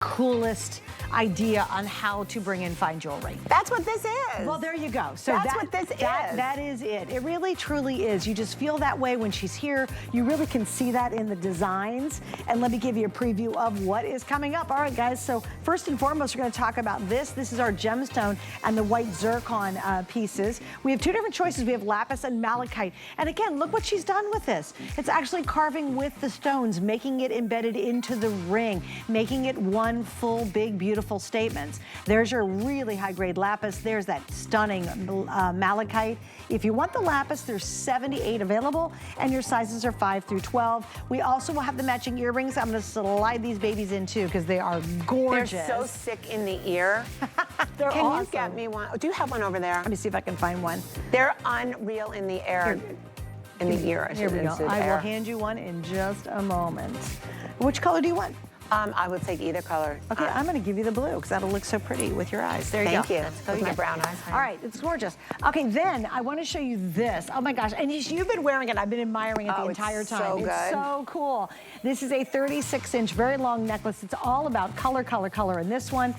coolest idea on how to bring in fine jewelry. That's what this is. Well, there you go. So that's what this is. That is it. It really, truly is. You just feel that way when she's here. You really can see that in the designs. And let me give you a preview of what is coming up. All right, guys. So first and foremost, we're going to talk about this. This is our gemstone and the white zircon pieces. We have two different choices. We have lapis and malachite. And again, look what she's done with this. It's actually carving with the stones, making it embedded into the ring, making it one full, big, beautiful statements. There's your really high-grade lapis. There's that stunning malachite. If you want the lapis, there's 78 available, and your sizes are 5 through 12. We also will have the matching earrings. I'm going to slide these babies in, too, because they are gorgeous. They're so sick in the ear. They're Can awesome. you get me one? Do you have one over there? Let me see if I can find one. They're unreal in the air. Here. In the ear, Here we go. I will hand you one in just a moment. Which color do you want? I would take either color. Okay, I'm going to give you the blue because that'll look so pretty with your eyes. There you go. Thank you. With my brown eyes. All right, it's gorgeous. Okay, then I want to show you this. Oh my gosh, and you've been wearing it. I've been admiring it the entire time. So good. It's so cool. This is a 36-inch, very long necklace. It's all about color, color, color in this one.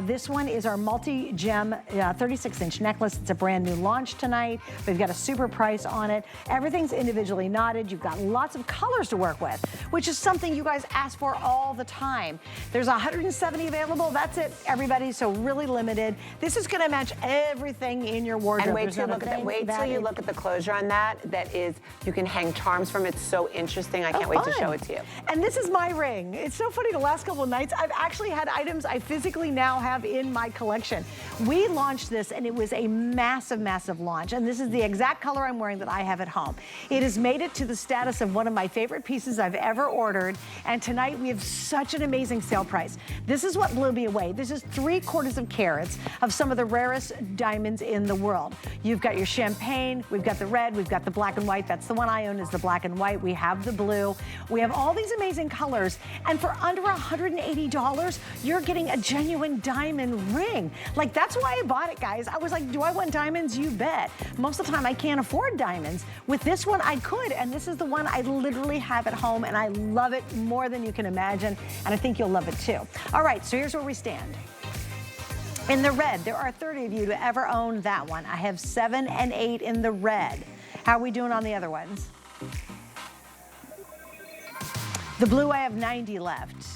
This one is our multi-gem 36-inch necklace. It's a brand new launch tonight. We've got a super price on it. Everything's individually knotted. You've got lots of colors to work with, which is something you guys ask for all the time. There's 170 available. That's it, everybody. So really limited. This is going to match everything in your wardrobe. And wait till you look at the closure on that. That is, you can hang charms from it. It's so interesting. I can't wait to show it to you. And this is my ring. It's so funny. The last couple of nights, I've actually had items I physically now have in my collection. We launched this, and it was a massive, massive launch. And this is the exact color I'm wearing that I have at home. It has made it to the status of one of my favorite pieces I've ever ordered. And tonight we have such an amazing sale price. This is what blew me away. This is 3/4 of carats of some of the rarest diamonds in the world. You've got your champagne, we've got the red, we've got the black and white. That's the one I own, is the black and white. We have the blue. We have all these amazing colors. And for under $180, you're getting a genuine diamond ring. Like, that's why I bought it, guys. I was like, do I want diamonds? You bet. Most of the time I can't afford diamonds. With this one, I could. And this is the one I literally have at home, and I love it more than you can imagine. And I think you'll love it too. All right, so here's where we stand. In the red, there are 30 of you to ever own that one. I have 7 and 8 in the red. How are we doing on the other ones? The blue, I have 90 left.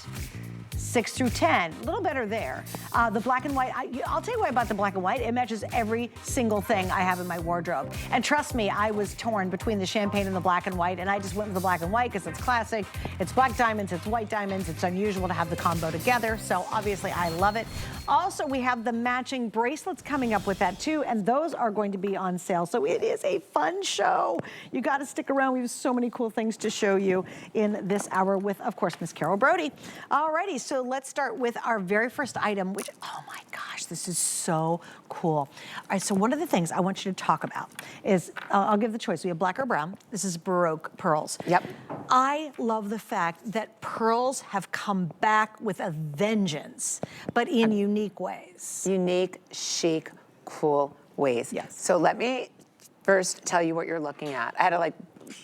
6 through 10, a little better there. The black and white, I'll tell you why I bought the black and white. It matches every single thing I have in my wardrobe. And trust me, I was torn between the champagne and the black and white, and I just went with the black and white because it's classic. It's black diamonds, it's white diamonds. It's unusual to have the combo together, so obviously I love it. Also, we have the matching bracelets coming up with that too, and those are going to be on sale. So it is a fun show. You got to stick around. We have so many cool things to show you in this hour with, of course, Miss Carol Brody. Alrighty, so let's start with our very first item, which, oh my gosh, this is so cool. All right, so one of the things I want you to talk about is, I'll give the choice. We have black or brown. This is Baroque pearls. Yep. I love the fact that pearls have come back with a vengeance, but in unique ways. Unique, chic, cool ways. Yes. So let me first tell you what you're looking at. I had to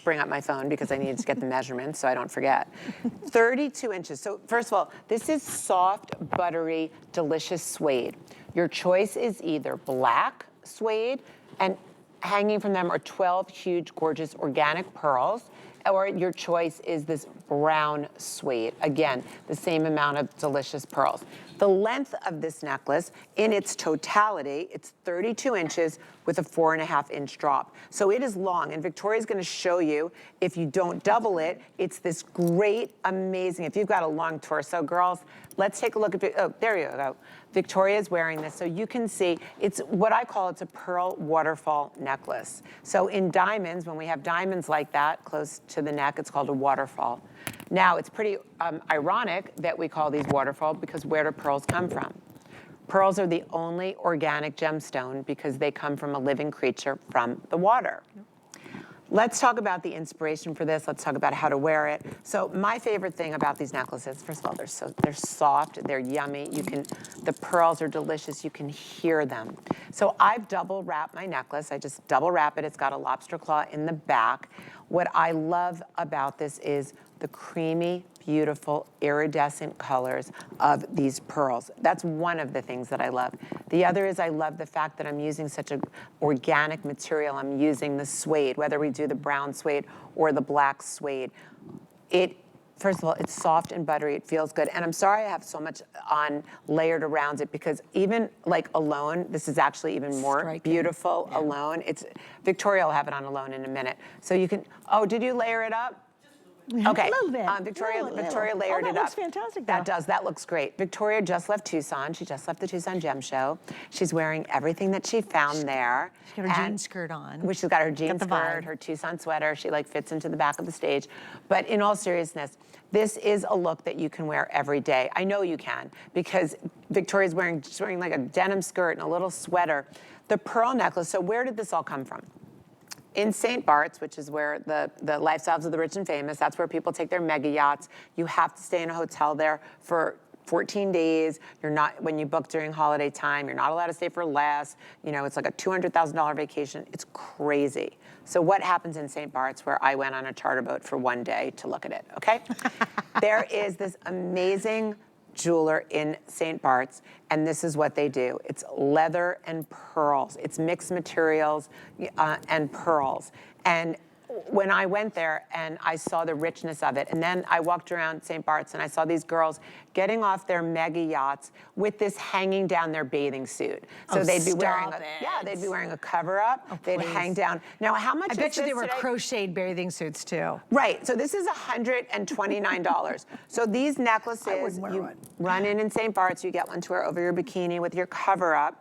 bring up my phone because I needed to get the measurements so I don't forget. 32 inches. So first of all, this is soft, buttery, delicious suede. Your choice is either black suede, and hanging from them are 12 huge, gorgeous organic pearls, or your choice is this brown suede. Again, the same amount of delicious pearls. The length of this necklace, in its totality, it's 32 inches with a 4.5-inch drop. So it is long, and Victoria's gonna show you, if you don't double it, it's this great, amazing, if you've got a long torso, girls, let's take a look at, oh, there you go. Victoria's wearing this, so you can see, it's what I call, it's a pearl waterfall necklace. So in diamonds, when we have diamonds like that, close to the neck, it's called a waterfall. Now, it's pretty ironic that we call these waterfall, because where do pearls come from? Pearls are the only organic gemstone because they come from a living creature from the water. Let's talk about the inspiration for this. Let's talk about how to wear it. So my favorite thing about these necklaces, first of all, they're soft, they're yummy. The pearls are delicious. You can hear them. So I've double wrapped my necklace. I just double wrap it. It's got a lobster claw in the back. What I love about this is the creamy, beautiful iridescent colors of these pearls. That's one of the things that I love. The other is I love the fact that I'm using such an organic material. I'm using the suede, whether we do the brown suede or the black suede. First of all, it's soft and buttery. It feels good. And I'm sorry I have so much on layered around it, because even like alone, this is actually even more Striking. beautiful alone. Victoria will have it on alone in a minute. So you can, oh, did you layer it up? Okay. A little bit. Victoria layered it up. That looks fantastic, though. That looks great. Victoria just left Tucson. She just left the Tucson Gem Show. She's wearing everything that she found there. She's got her jean skirt on. She's got her jean the skirt, vibe. her Tucson sweater. She like fits into the back of the stage. But in all seriousness, this is a look that you can wear every day. I know you can, because Victoria's she's wearing like a denim skirt and a little sweater. The pearl necklace, so where did this all come from? In St. Bart's, which is where the lifestyles of the rich and famous, that's where people take their mega yachts. You have to stay in a hotel there for 14 days. You're not, when you book during holiday time, you're not allowed to stay for less. You know, it's like a $200,000 vacation. It's crazy. So what happens in St. Bart's, where I went on a charter boat for one day to look at it, okay? There is this amazing jeweler in St. Bart's, and this is what they do. It's leather and pearls. It's mixed materials and pearls. And when I went there and I saw the richness of it, and then I walked around St. Bart's and I saw these girls getting off their mega yachts with this hanging down their bathing suit. So they'd be wearing they'd be wearing a cover up. They'd hang down. Now, how much I is bet you this they were today? crocheted bathing suits too. Right, so this is $129. So these necklaces, you run in St. Bart's, you get one to wear over your bikini with your cover up.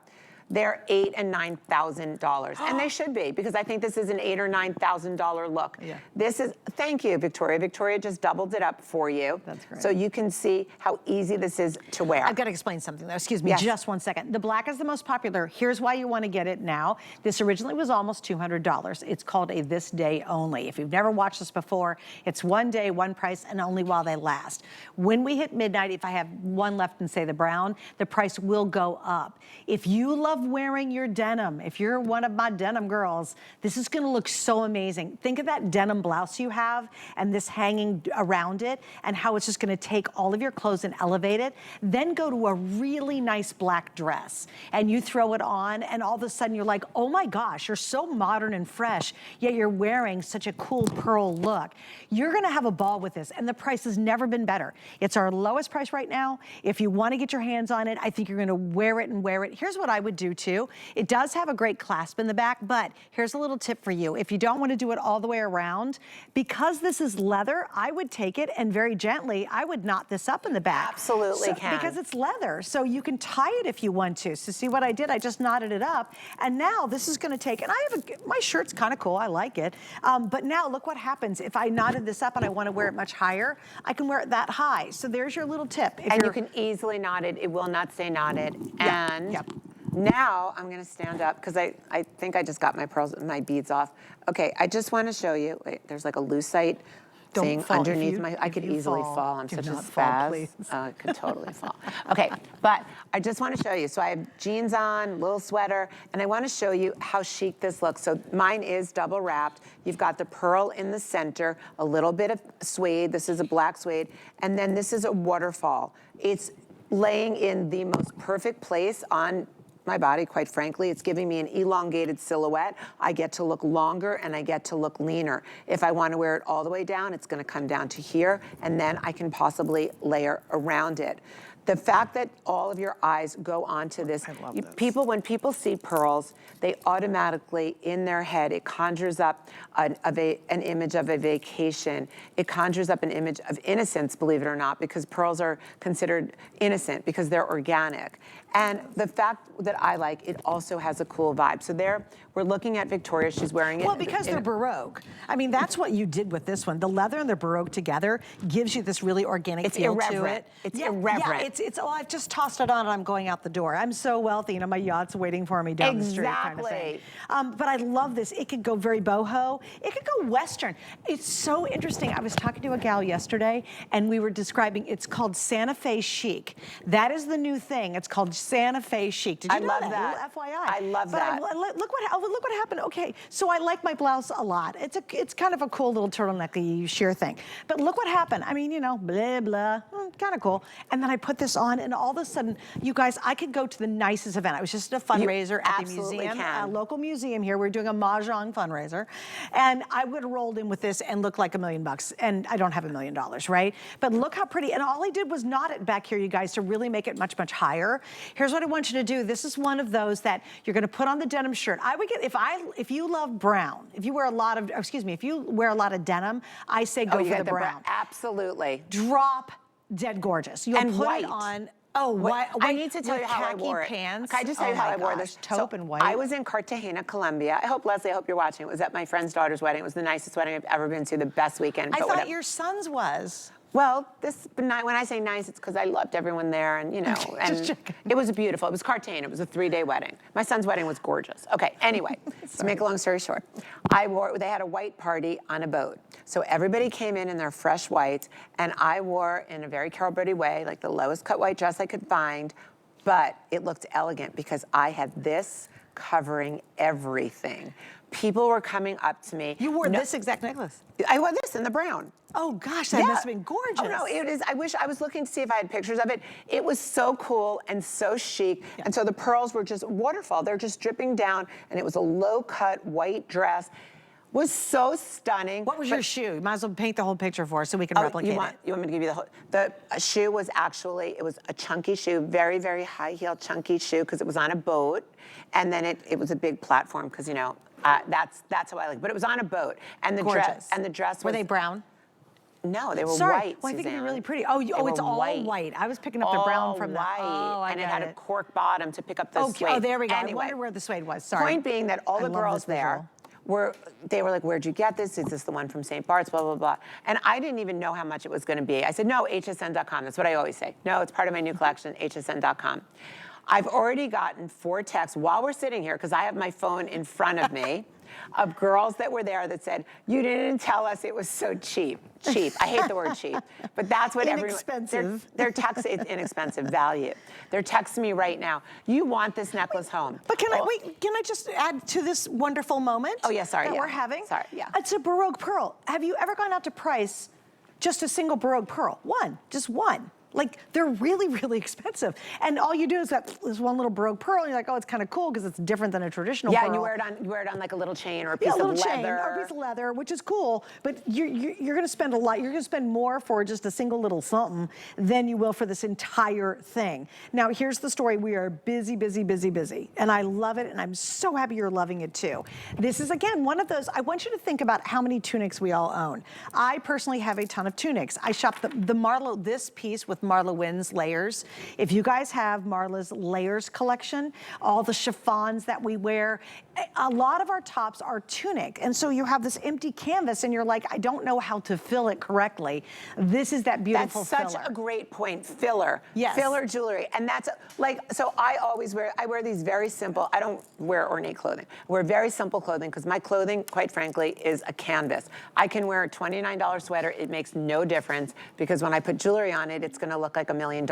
They're $8,000 and $9,000, and they should be, because I think this is an $8,000 or $9,000 look. Yeah. This is, thank you, Victoria. Victoria just doubled it up for you. That's great. So you can see how easy this is to wear. I've got to explain something though. Excuse me, Yes. just one second. The black is the most popular. Here's why you want to get it now. This originally was almost $200. It's called a this day only. If you've never watched this before, it's one day, one price, and only while they last. When we hit midnight, if I have one left in, say, the brown, the price will go up. If you love wearing your denim, if you're one of my denim girls, this is going to look so amazing. Think of that denim blouse you have and this hanging around it, and how it's just going to take all of your clothes and elevate it. Then go to a really nice black dress and you throw it on, and all of a sudden you're like, oh my gosh, you're so modern and fresh, yet you're wearing such a cool pearl look. You're going to have a ball with this, and the price has never been better. It's our lowest price right now. If you want to get your hands on it, I think you're going to wear it and wear it. Here's what I would do too. It does have a great clasp in the back, but here's a little tip for you. If you don't want to do it all the way around, because this is leather, I would take it and very gently, I would knot this up in the back. Absolutely can. Because it's leather, so you can tie it if you want to. So see what I did? I just knotted it up, and now this is going to take, and I have my shirt's kind of cool, I like it, but now look what happens. If I knotted this up and I want to wear it much higher, I can wear it that high. So there's your little tip. And you can easily knot it. It will not stay knotted. Yeah. And Yep. now I'm going to stand up, because I think I just got my beads off. Okay, I just want to show you. Wait, there's like a lucite Don't thing fall. underneath If my. I could you easily fall, fall. I'm do such a not fall, spaz. please. I could totally fall. Okay, but I just want to show you. So I have jeans on, little sweater, and I want to show you how chic this looks. So mine is double wrapped. You've got the pearl in the center, a little bit of suede. This is a black suede, and then this is a waterfall. It's laying in the most perfect place on my body, quite frankly. It's giving me an elongated silhouette. I get to look longer and I get to look leaner. If I want to wear it all the way down, it's going to come down to here, and then I can possibly layer around it. The fact that all of your eyes go onto this, when people see pearls, they automatically, in their head, it conjures up an image of a vacation. It conjures up an image of innocence, believe it or not, because pearls are considered innocent because they're organic. And the fact that I like, it also has a cool vibe. So there, we're looking at Victoria. She's wearing it. Well, because they're Baroque. I mean, that's what you did with this one. The leather and the Baroque together gives you this really organic feel to it. It's irreverent. oh, I've just tossed it on and I'm going out the door. I'm so wealthy, my yacht's waiting for me down the street kind of thing. But I love this. It could go very boho. It could go Western. It's so interesting. I was talking to a gal yesterday and we were describing, it's called Santa Fe chic. That is the new thing. It's called Santa Fe chic. Did you know that? that. FYI. I love that. Look what happened. Okay, so I like my blouse a lot. It's kind of a cool little turtleneck-y sheer thing. But look what happened. I mean, blah, blah, kind of cool. And then I put this on and all of a sudden, you guys, I could go to the nicest event. I was just at a fundraiser at the museum, a local museum here. We're doing a Mahjong fundraiser. And I would have rolled in with this and looked like $1 million. And I don't have $1 million, right? But look how pretty. And all I did was knot it back here, you guys, to really make it much, much higher. Here's what I want you to do. This is one of those that you're going to put on the denim shirt. I would get, if you love brown, if you wear a lot of, if you wear a lot of denim, I say go for the brown. Absolutely. Drop dead gorgeous. You'll and put white. it on. Oh, white. I need to tell you how I wore it. Pants. Can I just tell you how I wore this? Taupe and white. I was in Cartagena, Colombia. I hope, Leslie, I hope you're watching. It was at my friend's daughter's wedding. It was the nicest wedding I've ever been to, the best weekend. I thought your son's was. Well, when I say nice, it's because I loved everyone there, and and it was beautiful. It was Cartagena. It was a 3-day wedding. My son's wedding was gorgeous. Okay, anyway, to make a long story short, they had a white party on a boat. So everybody came in their fresh whites, and I wore in a very Carol Brody way, like the lowest cut white dress I could find, but it looked elegant because I had this covering everything. People were coming up to me. You wore this exact necklace? I wore this in the brown. Oh gosh, that must have been gorgeous. Oh no, it is. I wish I was looking to see if I had pictures of it. It was so cool and so chic. Yeah. And so the pearls were just waterfall. They're just dripping down, and it was a low-cut white dress. Was so stunning. What was your shoe? You might as well paint the whole picture for us so we can replicate it. You want me to give you the whole? The shoe was actually, it was a chunky shoe, very, very high-heel chunky shoe because it was on a boat. And then it was a big platform because, that's how I like it. But it was on a boat. And the dress was... Were they brown? No, they were Well, white, I think Suzanne. they're really pretty. Oh, it's all white. I was picking up the brown from that. Oh, and it had a cork bottom to pick up the suede. Oh, there we go. Anyway, I wonder where the suede was. Sorry. Point being that all the girls there were like, where'd you get this? Is this the one from St. Bart's? Blah, blah, blah. And I didn't even know how much it was going to be. I said, no, hsn.com. That's what I always say. No, it's part of my new collection, hsn.com. I've already gotten 4 texts while we're sitting here, because I have my phone in front of me, of girls that were there that said, you didn't tell us it was so cheap. Cheap. I hate the word cheap, but that's what inexpensive. They're texting, it's inexpensive value. They're texting me right now, you want this necklace home. But can I just add to this wonderful moment? Oh yeah, sorry. That we're having? Sorry, yeah. It's a Baroque pearl. Have you ever gone out to price just a single Baroque pearl? Just one. Like, they're really, really expensive. And all you do is that this one little Baroque pearl, and you're like, oh, it's kind of cool because it's different than a traditional pearl. Yeah, and you wear it on like a little chain or a piece of leather. Chain or a piece of leather, which is cool, but you're gonna spend a lot, you're gonna spend more for just a single little something than you will for this entire thing. Now, here's the story. We are busy, busy, busy, busy. And I love it, and I'm so happy you're loving it too. This is, again, one of those, I want you to think about how many tunics we all own. I personally have a ton of tunics. I shop the Marla, this piece with Marla Wynn's layers. If you guys have Marla's layers collection, all the chiffons that we wear, a lot of our tops are tunic. And so you have this empty canvas and you're like, I don't know how to fill it correctly. This is that beautiful filler. That's such a great point, filler. Yes. Filler jewelry. And that's so I wear these very simple, I don't wear ornate clothing. I wear very simple clothing because my clothing, quite frankly, is a canvas. I can wear a $29 sweater, it makes no difference because when I put jewelry on it, it's gonna look like $1 million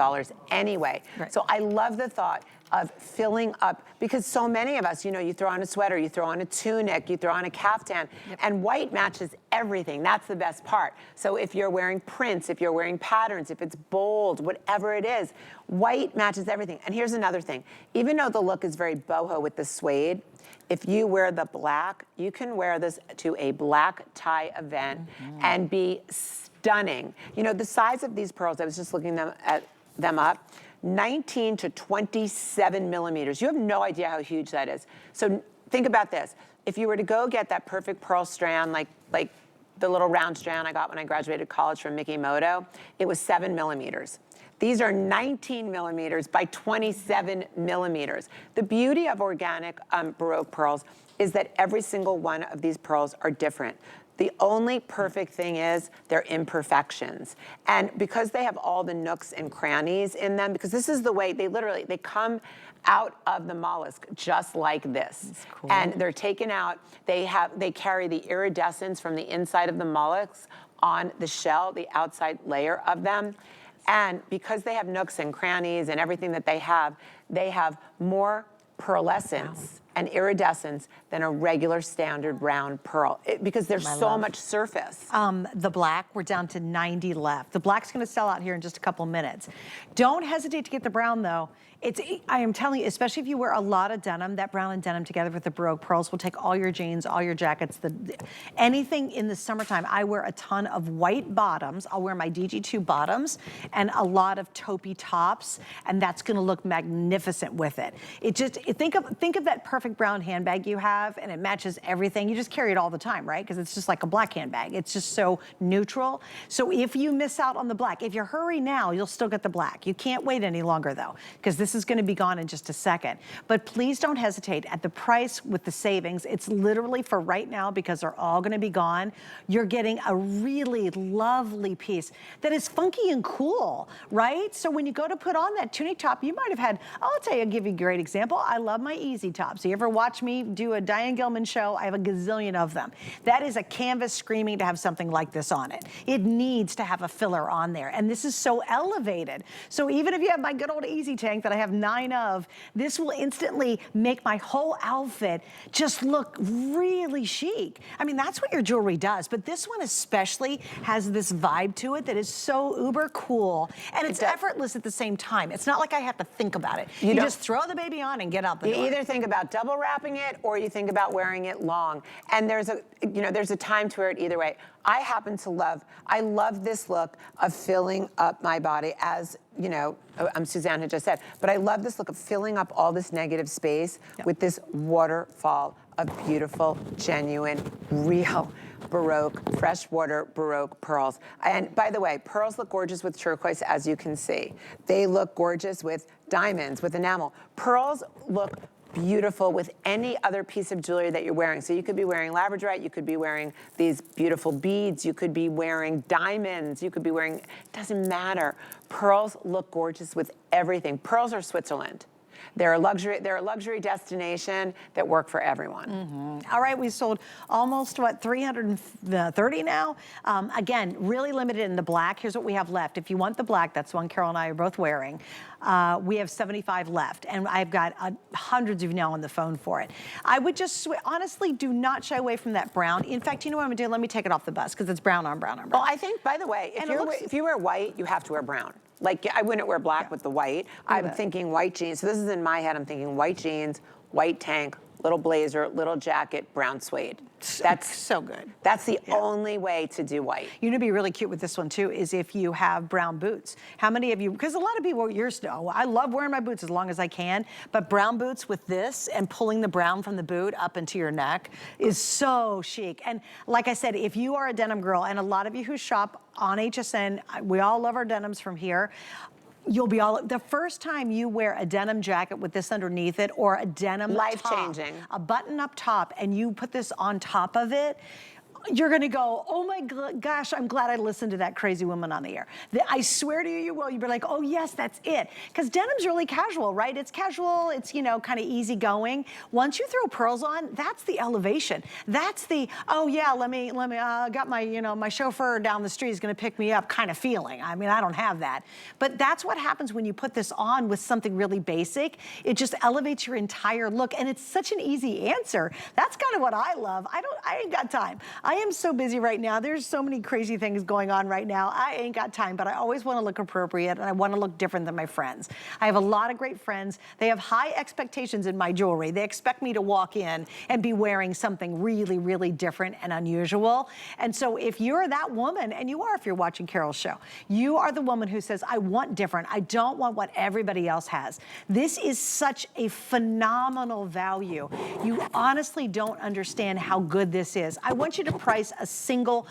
anyway. Right. So I love the thought of filling up, because so many of us, you throw on a sweater, you throw on a tunic, you throw on a caftan, and white matches everything. That's the best part. So if you're wearing prints, if you're wearing patterns, if it's bold, whatever it is, white matches everything. And here's another thing. Even though the look is very boho with the suede, if you wear the black, you can wear this to a black tie event and be stunning. The size of these pearls, I was just looking at them up, 19 to 27 millimeters. You have no idea how huge that is. So think about this. If you were to go get that perfect pearl strand, like the little round strand I got when I graduated college from Mikimoto, it was 7 millimeters. These are 19 millimeters by 27 millimeters. The beauty of organic Baroque pearls is that every single one of these pearls are different. The only perfect thing is their imperfections. And because they have all the nooks and crannies in them, because this is the way they come out of the mollusk just like this. That's cool. And they're taken out, they carry the iridescence from the inside of the mollusks on the shell, the outside layer of them. And because they have nooks and crannies and everything that they have more pearlescence and iridescence than a regular standard round pearl because there's so much surface. The black, we're down to 90 left. The black's gonna sell out here in just a couple minutes. Don't hesitate to get the brown though. I am telling you, especially if you wear a lot of denim, that brown and denim together with the Baroque pearls will take all your jeans, all your jackets, anything in the summertime. I wear a ton of white bottoms. I'll wear my DG2 bottoms and a lot of taupey tops, and that's gonna look magnificent with it. Think of that perfect brown handbag you have, and it matches everything. You just carry it all the time, right? Because it's just like a black handbag. It's just so neutral. So if you miss out on the black, if you hurry now, you'll still get the black. You can't wait any longer though, because this is gonna be gone in just a second. But please don't hesitate. At the price with the savings, it's literally for right now because they're all gonna be gone. You're getting a really lovely piece that is funky and cool, right? So when you go to put on that tunic top, you might have had, I'll give you a great example. I love my easy tops. You ever watch me do a Diane Gilman show? I have a gazillion of them. That is a canvas screaming to have something like this on it. It needs to have a filler on there. And this is so elevated. So even if you have my good old easy tank that I have 9 of, this will instantly make my whole outfit just look really chic. I mean, that's what your jewelry does, but this one especially has this vibe to it that is so uber cool, and it's effortless at the same time. It's not like I have to think about it. You just throw the baby on and get out the door. You either think about double wrapping it or you think about wearing it long. And there's a time to wear it either way. I love this look of filling up my body as, Suzanne had just said, but I love this look of filling up all this negative space with this waterfall of beautiful, genuine, real Baroque, freshwater Baroque pearls. And by the way, pearls look gorgeous with turquoise, as you can see. They look gorgeous with diamonds, with enamel. Pearls look beautiful with any other piece of jewelry that you're wearing. So you could be wearing labradorite, you could be wearing these beautiful beads, you could be wearing diamonds, you could be wearing, it doesn't matter. Pearls look gorgeous with everything. Pearls are Switzerland. They're a luxury destination that work for everyone. All right, we sold almost, 330 now? Again, really limited in the black. Here's what we have left. If you want the black, that's the one Carol and I are both wearing. We have 75 left, and I've got hundreds of you now on the phone for it. I would just, honestly, do not shy away from that brown. In fact, you know what I'm gonna do? Let me take it off the bus, because it's brown on brown on brown. Well, I think, by the way, if you wear white, you have to wear brown. Like, I wouldn't wear black with the white. I'm thinking white jeans. So this is in my head. I'm thinking white jeans, white tank, little blazer, little jacket, brown suede. That's so good. That's the only way to do white. You know, what'd be really cute with this one too is if you have brown boots. How many of you, because a lot of people, I love wearing my boots as long as I can, but brown boots with this and pulling the brown from the boot up into your neck is so chic. And like I said, if you are a denim girl, and a lot of you who shop on HSN, we all love our denims from here. You'll be the first time you wear a denim jacket with this underneath it, or a denim life-changing, a button-up top, and you put this on top of it, you're gonna go, oh my gosh, I'm glad I listened to that crazy woman on the air. I swear to you, you will. You'll be like, oh yes, that's it. Because denim's really casual, right? It's casual, it's, kind of easygoing. Once you throw pearls on, that's the elevation. That's the, oh yeah, let me, got my, my chauffeur down the street is gonna pick me up kind of feeling. I mean, I don't have that. But that's what happens when you put this on with something really basic. It just elevates your entire look, and it's such an easy answer. That's kind of what I love. I ain't got time. I am so busy right now. There's so many crazy things going on right now. I ain't got time, but I always want to look appropriate, and I want to look different than my friends. I have a lot of great friends. They have high expectations in my jewelry. They expect me to walk in and be wearing something really, really different and unusual. And so if you're that woman, and you are if you're watching Carol's show, you are the woman who says, I want different. I don't want what everybody else has. This is such a phenomenal value. You honestly don't understand how good this is. I want you to price a single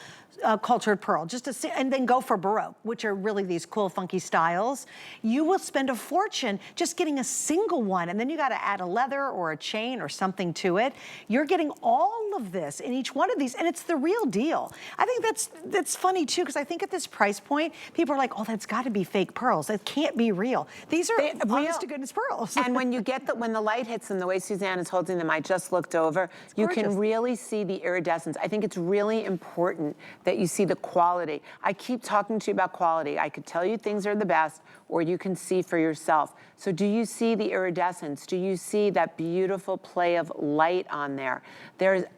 cultured pearl, and then go for Baroque, which are really these cool, funky styles. You will spend a fortune just getting a single one, and then you gotta add a leather or a chain or something to it. You're getting all of this in each one of these, and it's the real deal. I think that's funny too, because I think at this price point, people are like, oh, that's gotta be fake pearls. That can't be real. These are honest to goodness pearls. And when you get when the light hits them, the way Suzanne is holding them, I just looked over, you can really see the iridescence. I think it's really important that you see the quality. I keep talking to you about quality. I could tell you things are the best, or you can see for yourself. So do you see the iridescence? Do you see that beautiful play of light on there?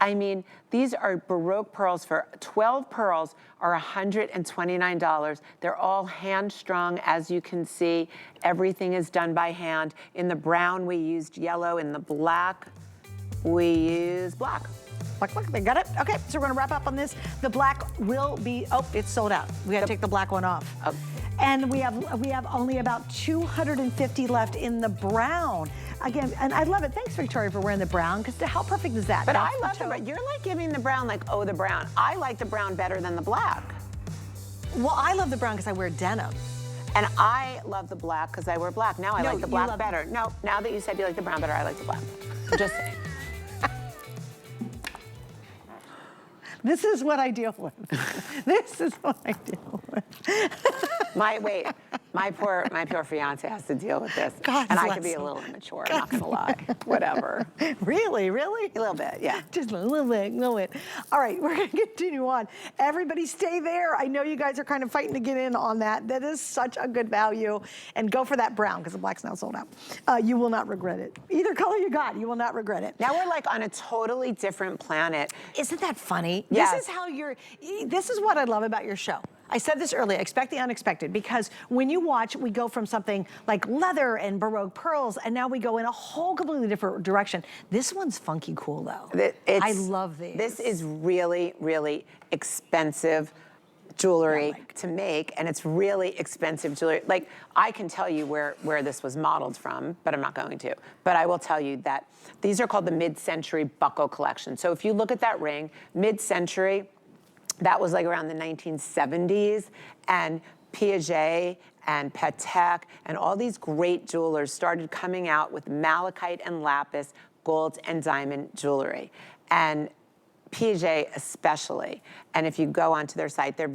I mean, these are Baroque pearls. For 12 pearls are $129. They're all hand strung, as you can see. Everything is done by hand. In the brown, we used yellow. In the black, we use black. Look, they got it. Okay, so we're gonna wrap up on this. The black will be, oh, it's sold out. We gotta take the black one off. Oh. And we have only about 250 left in the brown. Again, and I love it. Thanks, Victoria, for wearing the brown, because how perfect is that? But I love the brown. You're like giving the brown like, oh, the brown. I like the brown better than the black. Well, I love the brown because I wear denim. And I love the black because I wear black. Now I like the black better. No, now that you said you like the brown better, I like the black. Just saying. This is what I deal with. This is what I deal with. My poor fiance has to deal with this. God and I bless can be a him. little immature, I'm not gonna lie. Whatever. Really? A little bit, yeah. Just a little bit. All right, we're gonna continue on. Everybody stay there. I know you guys are kind of fighting to get in on that. That is such a good value. And go for that brown, because the black's now sold out. You will not regret it. Either color you got, you will not regret it. Now we're like on a totally different planet. Isn't that funny? Yes. This is what I love about your show. I said this earlier, expect the unexpected, because when you watch, we go from something like leather and Baroque pearls, and now we go in a whole completely different direction. This one's funky cool, though. I love these. This is really, really expensive jewelry to make, and it's really expensive jewelry. Like, I can tell you where this was modeled from, but I'm not going to. But I will tell you that these are called the mid-century buckle collection. So if you look at that ring, mid-century, that was like around the 1970s, and Piaget and Patek and all these great jewelers started coming out with malachite and lapis, gold and diamond jewelry. And Piaget especially, and if you go onto their site, they're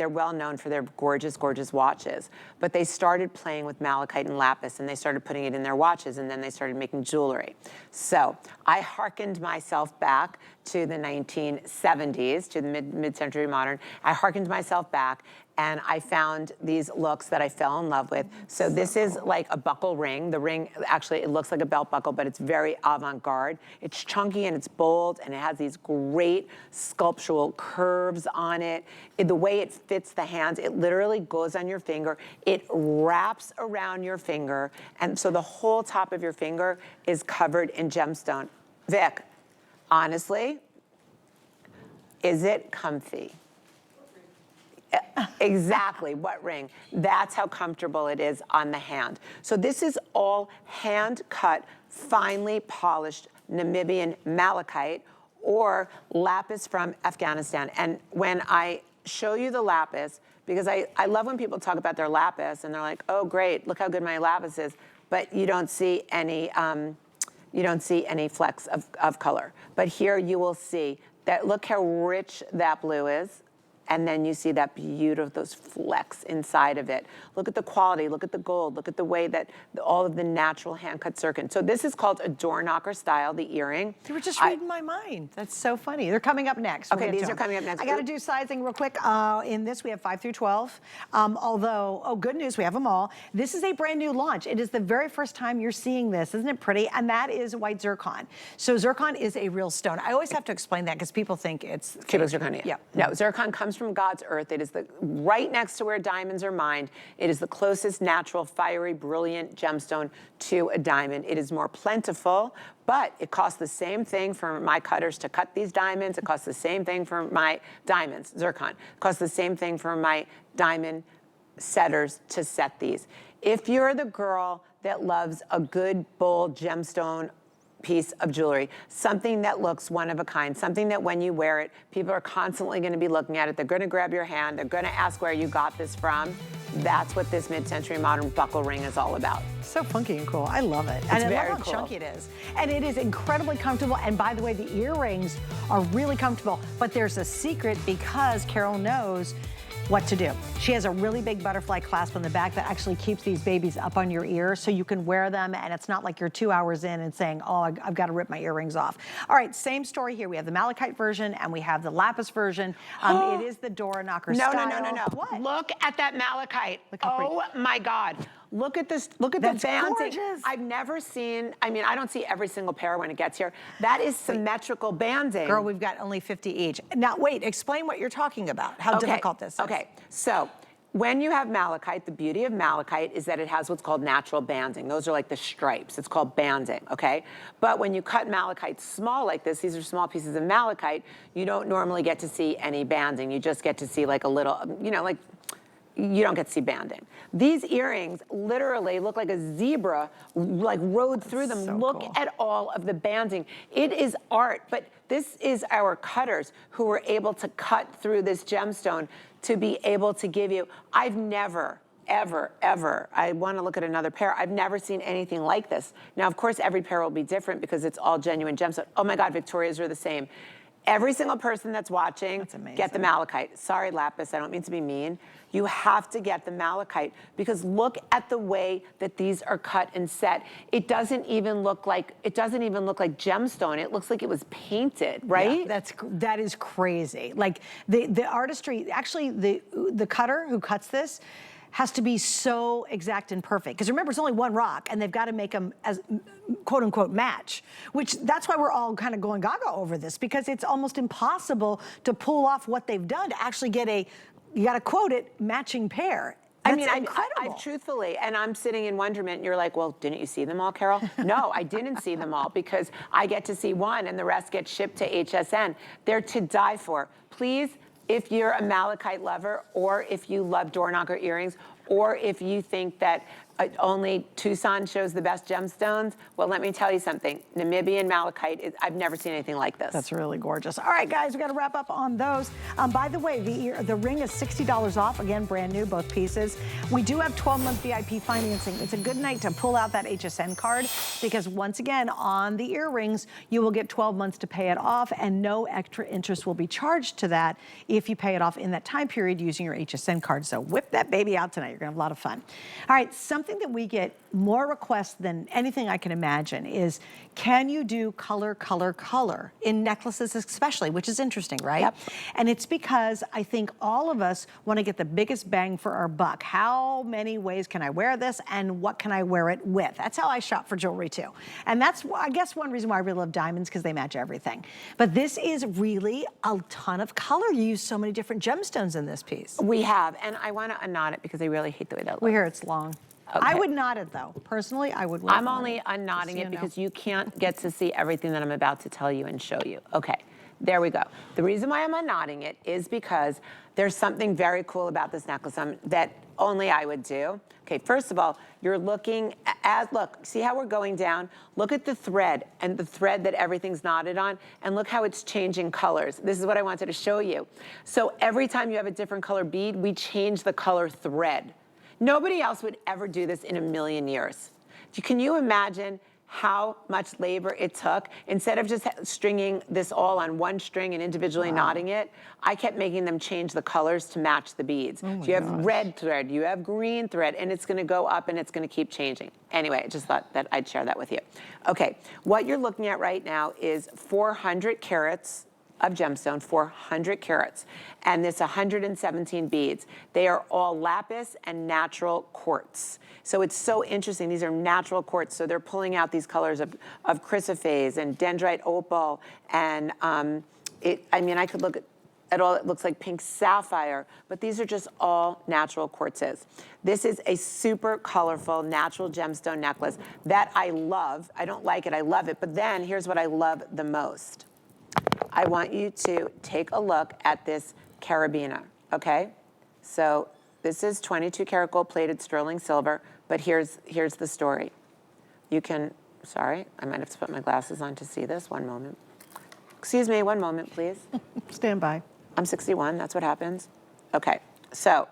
well known for their gorgeous, gorgeous watches. But they started playing with malachite and lapis, and they started putting it in their watches, and then they started making jewelry. So I hearkened myself back to the 1970s, to the mid-century modern. I hearkened myself back, and I found these looks that I fell in love with. So this is like a buckle ring. The ring, actually, it looks like a belt buckle, but it's very avant-garde. It's chunky and it's bold, and it has these great sculptural curves on it. The way it fits the hands, it literally goes on your finger. It wraps around your finger, and so the whole top of your finger is covered in gemstone. Vic, honestly, is it comfy? Exactly, what ring? That's how comfortable it is on the hand. So this is all hand cut, finely polished Namibian malachite or lapis from Afghanistan. And when I show you the lapis, because I love when people talk about their lapis and they're like, oh great, look how good my lapis is, but you don't see any flecks of color. But here you will see that, look how rich that blue is. And then you see that beauty of those flecks inside of it. Look at the quality, look at the gold, look at the way that all of the natural hand-cut zircon. So this is called a door knocker style, the earring. You were just reading my mind. That's so funny. They're coming up next. Okay, these are coming up next. I gotta do sizing real quick. In this, we have 5 through 12. Although, good news, we have them all. This is a brand new launch. It is the very first time you're seeing this. Isn't it pretty? And that is white zircon. So zircon is a real stone. I always have to explain that because people think it's cubic zirconia. Yeah. No, zircon comes from God's earth. It is right next to where diamonds are mined. It is the closest natural, fiery, brilliant gemstone to a diamond. It is more plentiful, but it costs the same thing for my cutters to cut these diamonds. It costs the same thing for my diamonds, zircon. It costs the same thing for my diamond setters to set these. If you're the girl that loves a good, bold gemstone piece of jewelry, something that looks one of a kind, something that when you wear it, people are constantly going to be looking at it. They're going to grab your hand. They're going to ask where you got this from. That's what this mid-century modern buckle ring is all about. So funky and cool. I love it. And I love how chunky it is. And it is incredibly comfortable. And by the way, the earrings are really comfortable. But there's a secret because Carol knows what to do. She has a really big butterfly clasp on the back that actually keeps these babies up on your ear so you can wear them and it's not like you're 2 hours in and saying, oh, I've got to rip my earrings off. All right, same story here. We have the malachite version and we have the lapis version. It is the Dora Knocker style. No. What? Look at that malachite. Oh my God. Look at this, look at That's the banding. gorgeous. I've never seen, I mean, I don't see every single pair when it gets here. That is symmetrical banding. Girl, we've got only 50 each. Now, wait, explain what you're talking about, how difficult this is. Okay, so when you have malachite, the beauty of malachite is that it has what's called natural banding. Those are like the stripes. It's called banding, okay? But when you cut malachite small like this, these are small pieces of malachite, you don't normally get to see any banding. You just get to see like a little, you know, like, you don't get to see banding. These earrings literally look like a zebra like rode through them. So look cool. at all of the banding. It is art, but this is our cutters who were able to cut through this gemstone to be able to give you, I've never, ever, I want to look at another pair. I've never seen anything like this. Now, of course, every pair will be different because it's all genuine gemstone. Oh my God, Victoria's are the same. Every single person that's watching, get the malachite. Sorry, lapis, I don't mean to be mean. You have to get the malachite because look at the way that these are cut and set. It doesn't even look like gemstone. It looks like it was painted, right? Yeah, that is crazy. Like the artistry, actually the cutter who cuts this has to be so exact and perfect. Because remember, it's only one rock, and they've got to make them as quote unquote match, which that's why we're all kind of going gaga over this, because it's almost impossible to pull off what they've done to actually get a, you got to quote it, matching pair. I mean, incredible. I truthfully, and I'm sitting in wonderment, and you're like, well, didn't you see them all, Carol? No, I didn't see them all because I get to see one and the rest get shipped to HSN. They're to die for. Please, if you're a malachite lover, or if you love door knocker earrings, or if you think that only Tucson shows the best gemstones, well, let me tell you something. Namibian malachite, I've never seen anything like this. That's really gorgeous. All right, guys, we got to wrap up on those. By the way, the ring is $60 off. Again, brand new, both pieces. We do have 12-month VIP financing. It's a good night to pull out that HSN card because once again, on the earrings, you will get 12 months to pay it off and no extra interest will be charged to that if you pay it off in that time period using your HSN card. So whip that baby out tonight. You're going to have a lot of fun. All right, something that we get more requests than anything I can imagine is, can you do color, color, color in necklaces especially, which is interesting, right? Yep. And it's because I think all of us want to get the biggest bang for our buck. How many ways can I wear this and what can I wear it with? That's how I shop for jewelry too. And that's, I guess, one reason why I really love diamonds, because they match everything. But this is really a ton of color. You use so many different gemstones in this piece. We have, and I want to unknot it because I really hate the way that looks. We hear it's long. Okay. I would knot it though. Personally, I would. I'm only unknotting it because you can't get to see everything that I'm about to tell you and show you. Okay, there we go. The reason why I'm unknotting it is because there's something very cool about this necklace that only I would do. Okay, first of all, you're looking at, look, see how we're going down? Look at the thread and the thread that everything's knotted on, and look how it's changing colors. This is what I wanted to show you. So every time you have a different color bead, we change the color thread. Nobody else would ever do this in a million years. Can you imagine how much labor it took? Instead of just stringing this all on one string and individually knotting it, I kept making them change the colors to match the beads. So you have red thread, you have green thread, and it's gonna go up and it's gonna keep changing. Anyway, I just thought that I'd share that with you. Okay, what you're looking at right now is 400 carats of gemstone, 400 carats, and this 117 beads. They are all lapis and natural quartz. So it's so interesting. These are natural quartz, so they're pulling out these colors of chrysoprase and dendrite opal, and I mean, I could look at all, it looks like pink sapphire, but these are just all natural quartzes. This is a super colorful natural gemstone necklace that I love. I don't like it, I love it, but then here's what I love the most. I want you to take a look at this carabiner, okay? So this is 22 karat gold plated sterling silver, but here's the story. You can sorry, I might have to put my glasses on to see this. One moment. Excuse me, one moment, please. Stand by. I'm 61, that's what happens. Okay, so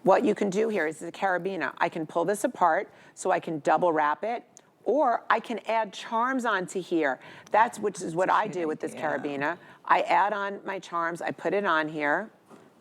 what you can do here is the carabiner. I can pull this apart so I can double wrap it, or I can add charms onto here. Which is what I do with this carabiner. I add on my charms, I put it on here,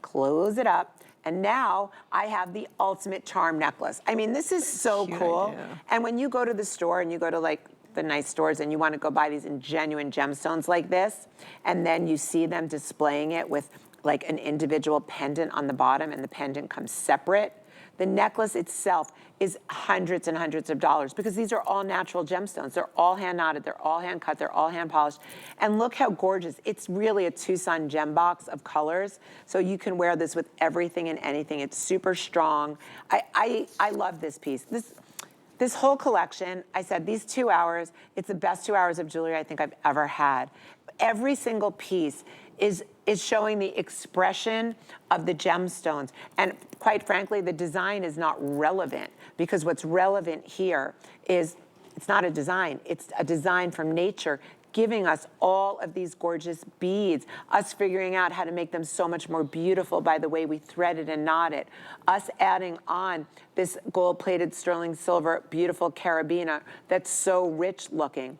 close it up, and now I have the ultimate charm necklace. I mean, this is so cool. Idea. And when you go to the store and you go to like the nice stores and you want to go buy these genuine gemstones like this, and then you see them displaying it with like an individual pendant on the bottom, and the pendant comes separate. The necklace itself is hundreds and hundreds of dollars because these are all natural gemstones. They're all hand knotted, they're all hand cut, they're all hand polished. And look how gorgeous. It's really a Tucson gem box of colors. So you can wear this with everything and anything. It's super strong. I love this piece. This whole collection, I said these 2 hours, it's the best 2 hours of jewelry I think I've ever had. Every single piece is showing the expression of the gemstones. And quite frankly, the design is not relevant because what's relevant here is it's not a design, it's a design from nature giving us all of these gorgeous beads, us figuring out how to make them so much more beautiful by the way we thread it and knot it, us adding on this gold-plated sterling silver beautiful carabiner that's so rich looking.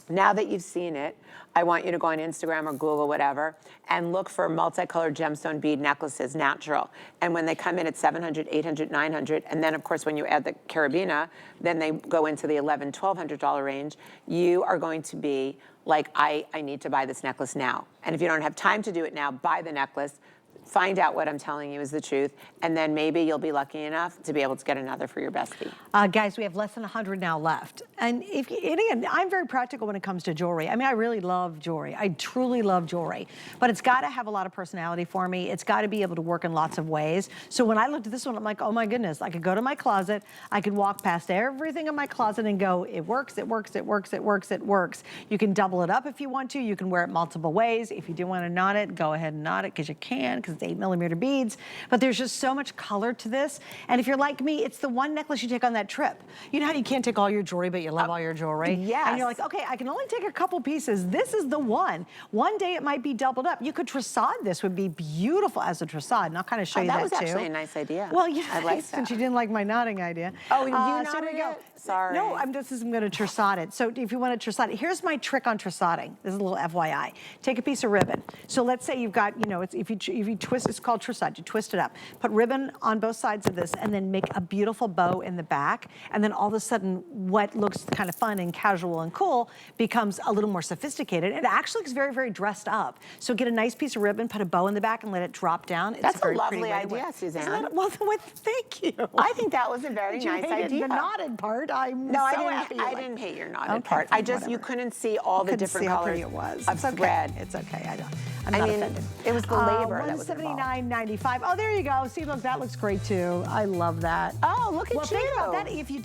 Now that you've seen it, I want you to go on Instagram or Google, whatever, and look for multicolored gemstone bead necklaces, natural. And when they come in at $700, $800, $900, and then of course when you add the carabiner, then they go into the $1,100, $1,200 range, you are going to be like, I need to buy this necklace now. And if you don't have time to do it now, buy the necklace, find out what I'm telling you is the truth, and then maybe you'll be lucky enough to be able to get another for your bestie. Guys, we have less than 100 now left. And again, I'm very practical when it comes to jewelry. I mean, I really love jewelry. I truly love jewelry. But it's got to have a lot of personality for me. It's got to be able to work in lots of ways. So when I looked at this one, I'm like, oh my goodness, I could go to my closet, I could walk past everything in my closet and go, it works, it works, it works, it works, it works. You can double it up if you want to. You can wear it multiple ways. If you do want to knot it, go ahead and knot it because you can, because it's 8mm beads. But there's just so much color to this. And if you're like me, it's the one necklace you take on that trip. You know how you can't take all your jewelry, but you love all your jewelry? Yes. And you're like, okay, I can only take a couple pieces. This is the one. One day it might be doubled up. You could trissade this, would be beautiful as a trissade. And I'll kind of show you that too. That was actually a nice idea. Well, yeah, I like that. since you didn't like my knotting idea. Oh, you so knotted there we go. it? Sorry. No, I'm going to trissade it. So if you want to trissade it, here's my trick on trissading. This is a little FYI. Take a piece of ribbon. So let's say you've got, you know, if you twist, it's called trissade. You twist it up. Put ribbon on both sides of this and then make a beautiful bow in the back. And then all of a sudden, what looks kind of fun and casual and cool becomes a little more sophisticated. It actually looks very, very dressed up. So get a nice piece of ribbon, put a bow in the back and let it drop down. It's That's a very lovely pretty idea, Suzanne. Well, thank you. I think that was a very nice idea. The knotted part, I'm No, so I didn't hate your knotted Okay, part. I just, whatever. you couldn't see all the different see how colors pretty it was. of It's okay. thread. It's okay. I'm not offended. It was the labor that was involved. $179.95. Oh, there you go. See, look, that looks great too. I love that. Oh, look at well, you. Think about that. If you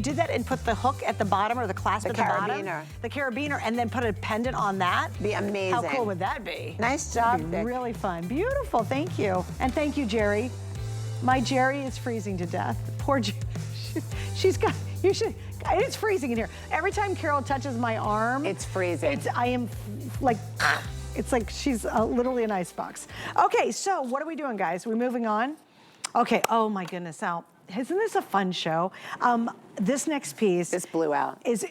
did that and put the hook at the bottom or the clasp at the bottom, the carabiner, and then put a pendant on that, be amazing. How cool would that be? Nice job, That'd be really fun. Beautiful. Thank you. And thank you, Jerry. My Jerry is freezing to death. Poor Jerry. She's got, you should, it's freezing in here. Every time Carol touches my arm, it's freezing. I am like, it's like she's literally an icebox. Okay, so what are we doing, guys? We're moving on? Okay, oh my goodness, Al. Isn't this a fun show? This next piece. This blew out. It's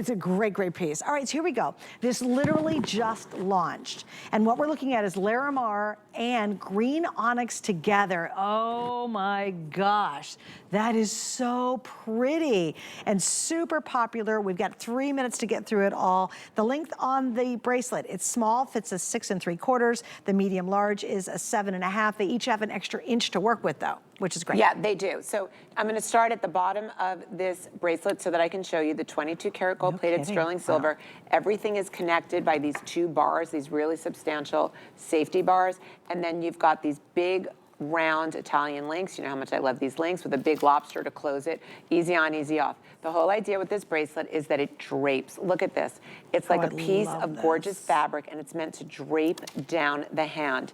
a great, great piece. All right, so here we go. This literally just launched. And what we're looking at is Larimar and green onyx together. Oh my gosh. That is so pretty and super popular. We've got 3 minutes to get through it all. The length on the bracelet, it's small, fits a 6 3/4. The medium large is a 7.5. They each have an extra inch to work with though, which is great. Yeah, they do. So I'm going to start at the bottom of this bracelet so that I can show you the 22 karat gold plated sterling silver. Everything is connected by these 2 bars, these really substantial safety bars. And then you've got these big round Italian links. You know how much I love these links, with a big lobster to close it. Easy on, easy off. The whole idea with this bracelet is that it drapes. Look at this. It's like a piece of gorgeous fabric, and it's meant to drape down the hand.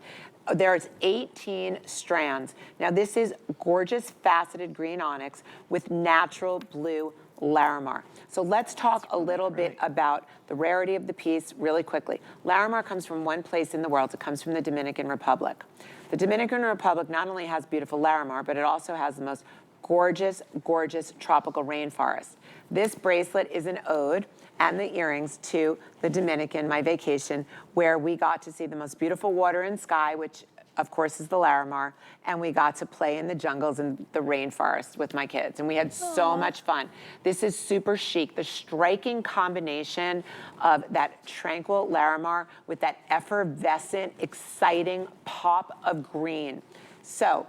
There's 18 strands. Now this is gorgeous faceted green onyx with natural blue Larimar. So let's talk a little bit about the rarity of the piece really quickly. Larimar comes from one place in the world. It comes from the Dominican Republic. The Dominican Republic not only has beautiful Larimar, but it also has the most gorgeous, gorgeous tropical rainforest. This bracelet is an ode, and the earrings, to the Dominican, my vacation, where we got to see the most beautiful water and sky, which of course is the Larimar, and we got to play in the jungles and the rainforest with my kids, and we had so much fun. This is super chic. The striking combination of that tranquil Larimar with that effervescent, exciting pop of green. So,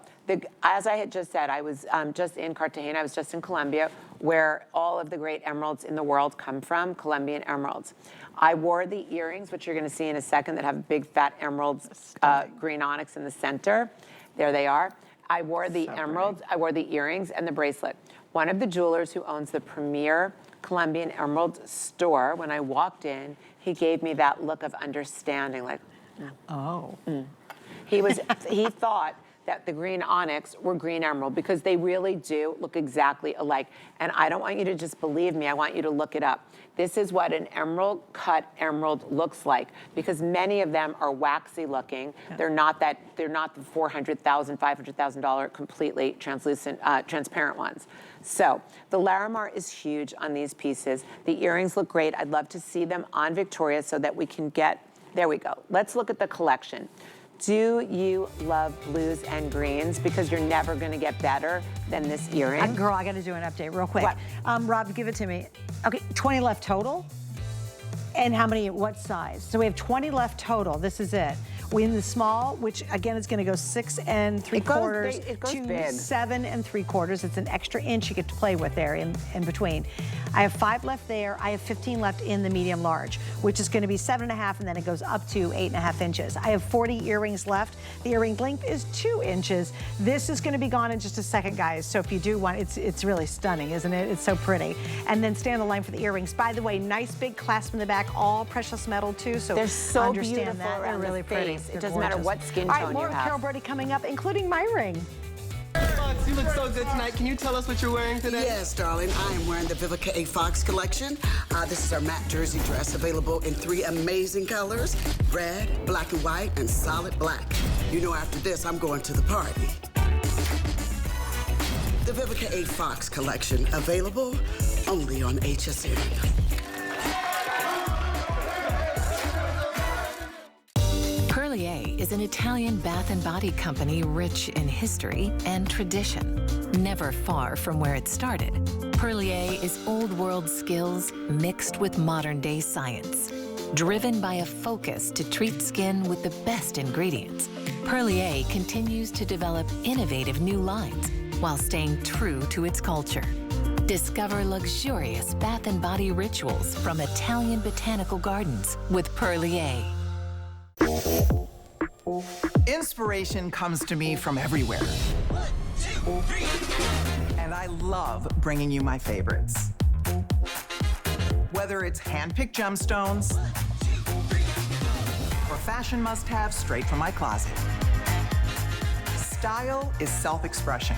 as I had just said, I was just in Cartagena, I was just in Colombia, where all of the great emeralds in the world come from, Colombian emeralds. I wore the earrings, which you're gonna see in a second, that have big fat emeralds, green onyx in the center. There they are. I wore the emeralds, I wore the earrings and the bracelet. One of the jewelers who owns the premier Colombian emerald store, when I walked in, he gave me that look of understanding, like, He thought that the green onyx were green emerald, because they really do look exactly alike. And I don't want you to just believe me, I want you to look it up. This is what an emerald cut emerald looks like, because many of them are waxy looking. Yeah. They're not the $400,000, $500,000 completely translucent, transparent ones. So the Larimar is huge on these pieces. The earrings look great. I'd love to see them on Victoria so that we can get, there we go. Let's look at the collection. Do you love blues and greens? Because you're never gonna get better than this earring. Girl, I gotta do an update real quick. What? Rob, give it to me. Okay, 20 left total. And how many, what size? So we have 20 left total, this is it. We in the small, which again is gonna go 6 3/4 to big. 7 3/4. It's an extra inch you get to play with there in between. I have 5 left there. I have 15 left in the medium large, which is gonna be 7.5, and then it goes up to 8.5 inches. I have 40 earrings left. The earring length is 2 inches. This is gonna be gone in just a second, guys. So if you do want, it's really stunning, isn't it? It's so pretty. And then stay on the line for the earrings. By the way, nice big clasp in the back, all precious metal too. So they're so understand beautiful that. They're really pretty. It doesn't matter what skin tone you have. All right, more Carol Brody coming up, including my ring. Fox, you look so good tonight. Can you tell us what you're wearing today? Yes, darling. I am wearing the Vivica A. Fox collection. This is our matte jersey dress, available in 3 amazing colors: red, black and white, and solid black. You know, after this, I'm going to the party. The Vivica A. Fox collection, available only on HSN. Perlier is an Italian bath and body company rich in history and tradition. Never far from where it started, Perlier is old world skills mixed with modern day science. Driven by a focus to treat skin with the best ingredients, Perlier continues to develop innovative new lines while staying true to its culture. Discover luxurious bath and body rituals from Italian botanical gardens with Perlier. Inspiration comes to me from everywhere. 1, 2, 3. And I love bringing you my favorites. Whether it's hand-picked gemstones or fashion must-haves straight from my closet. Style is self-expression.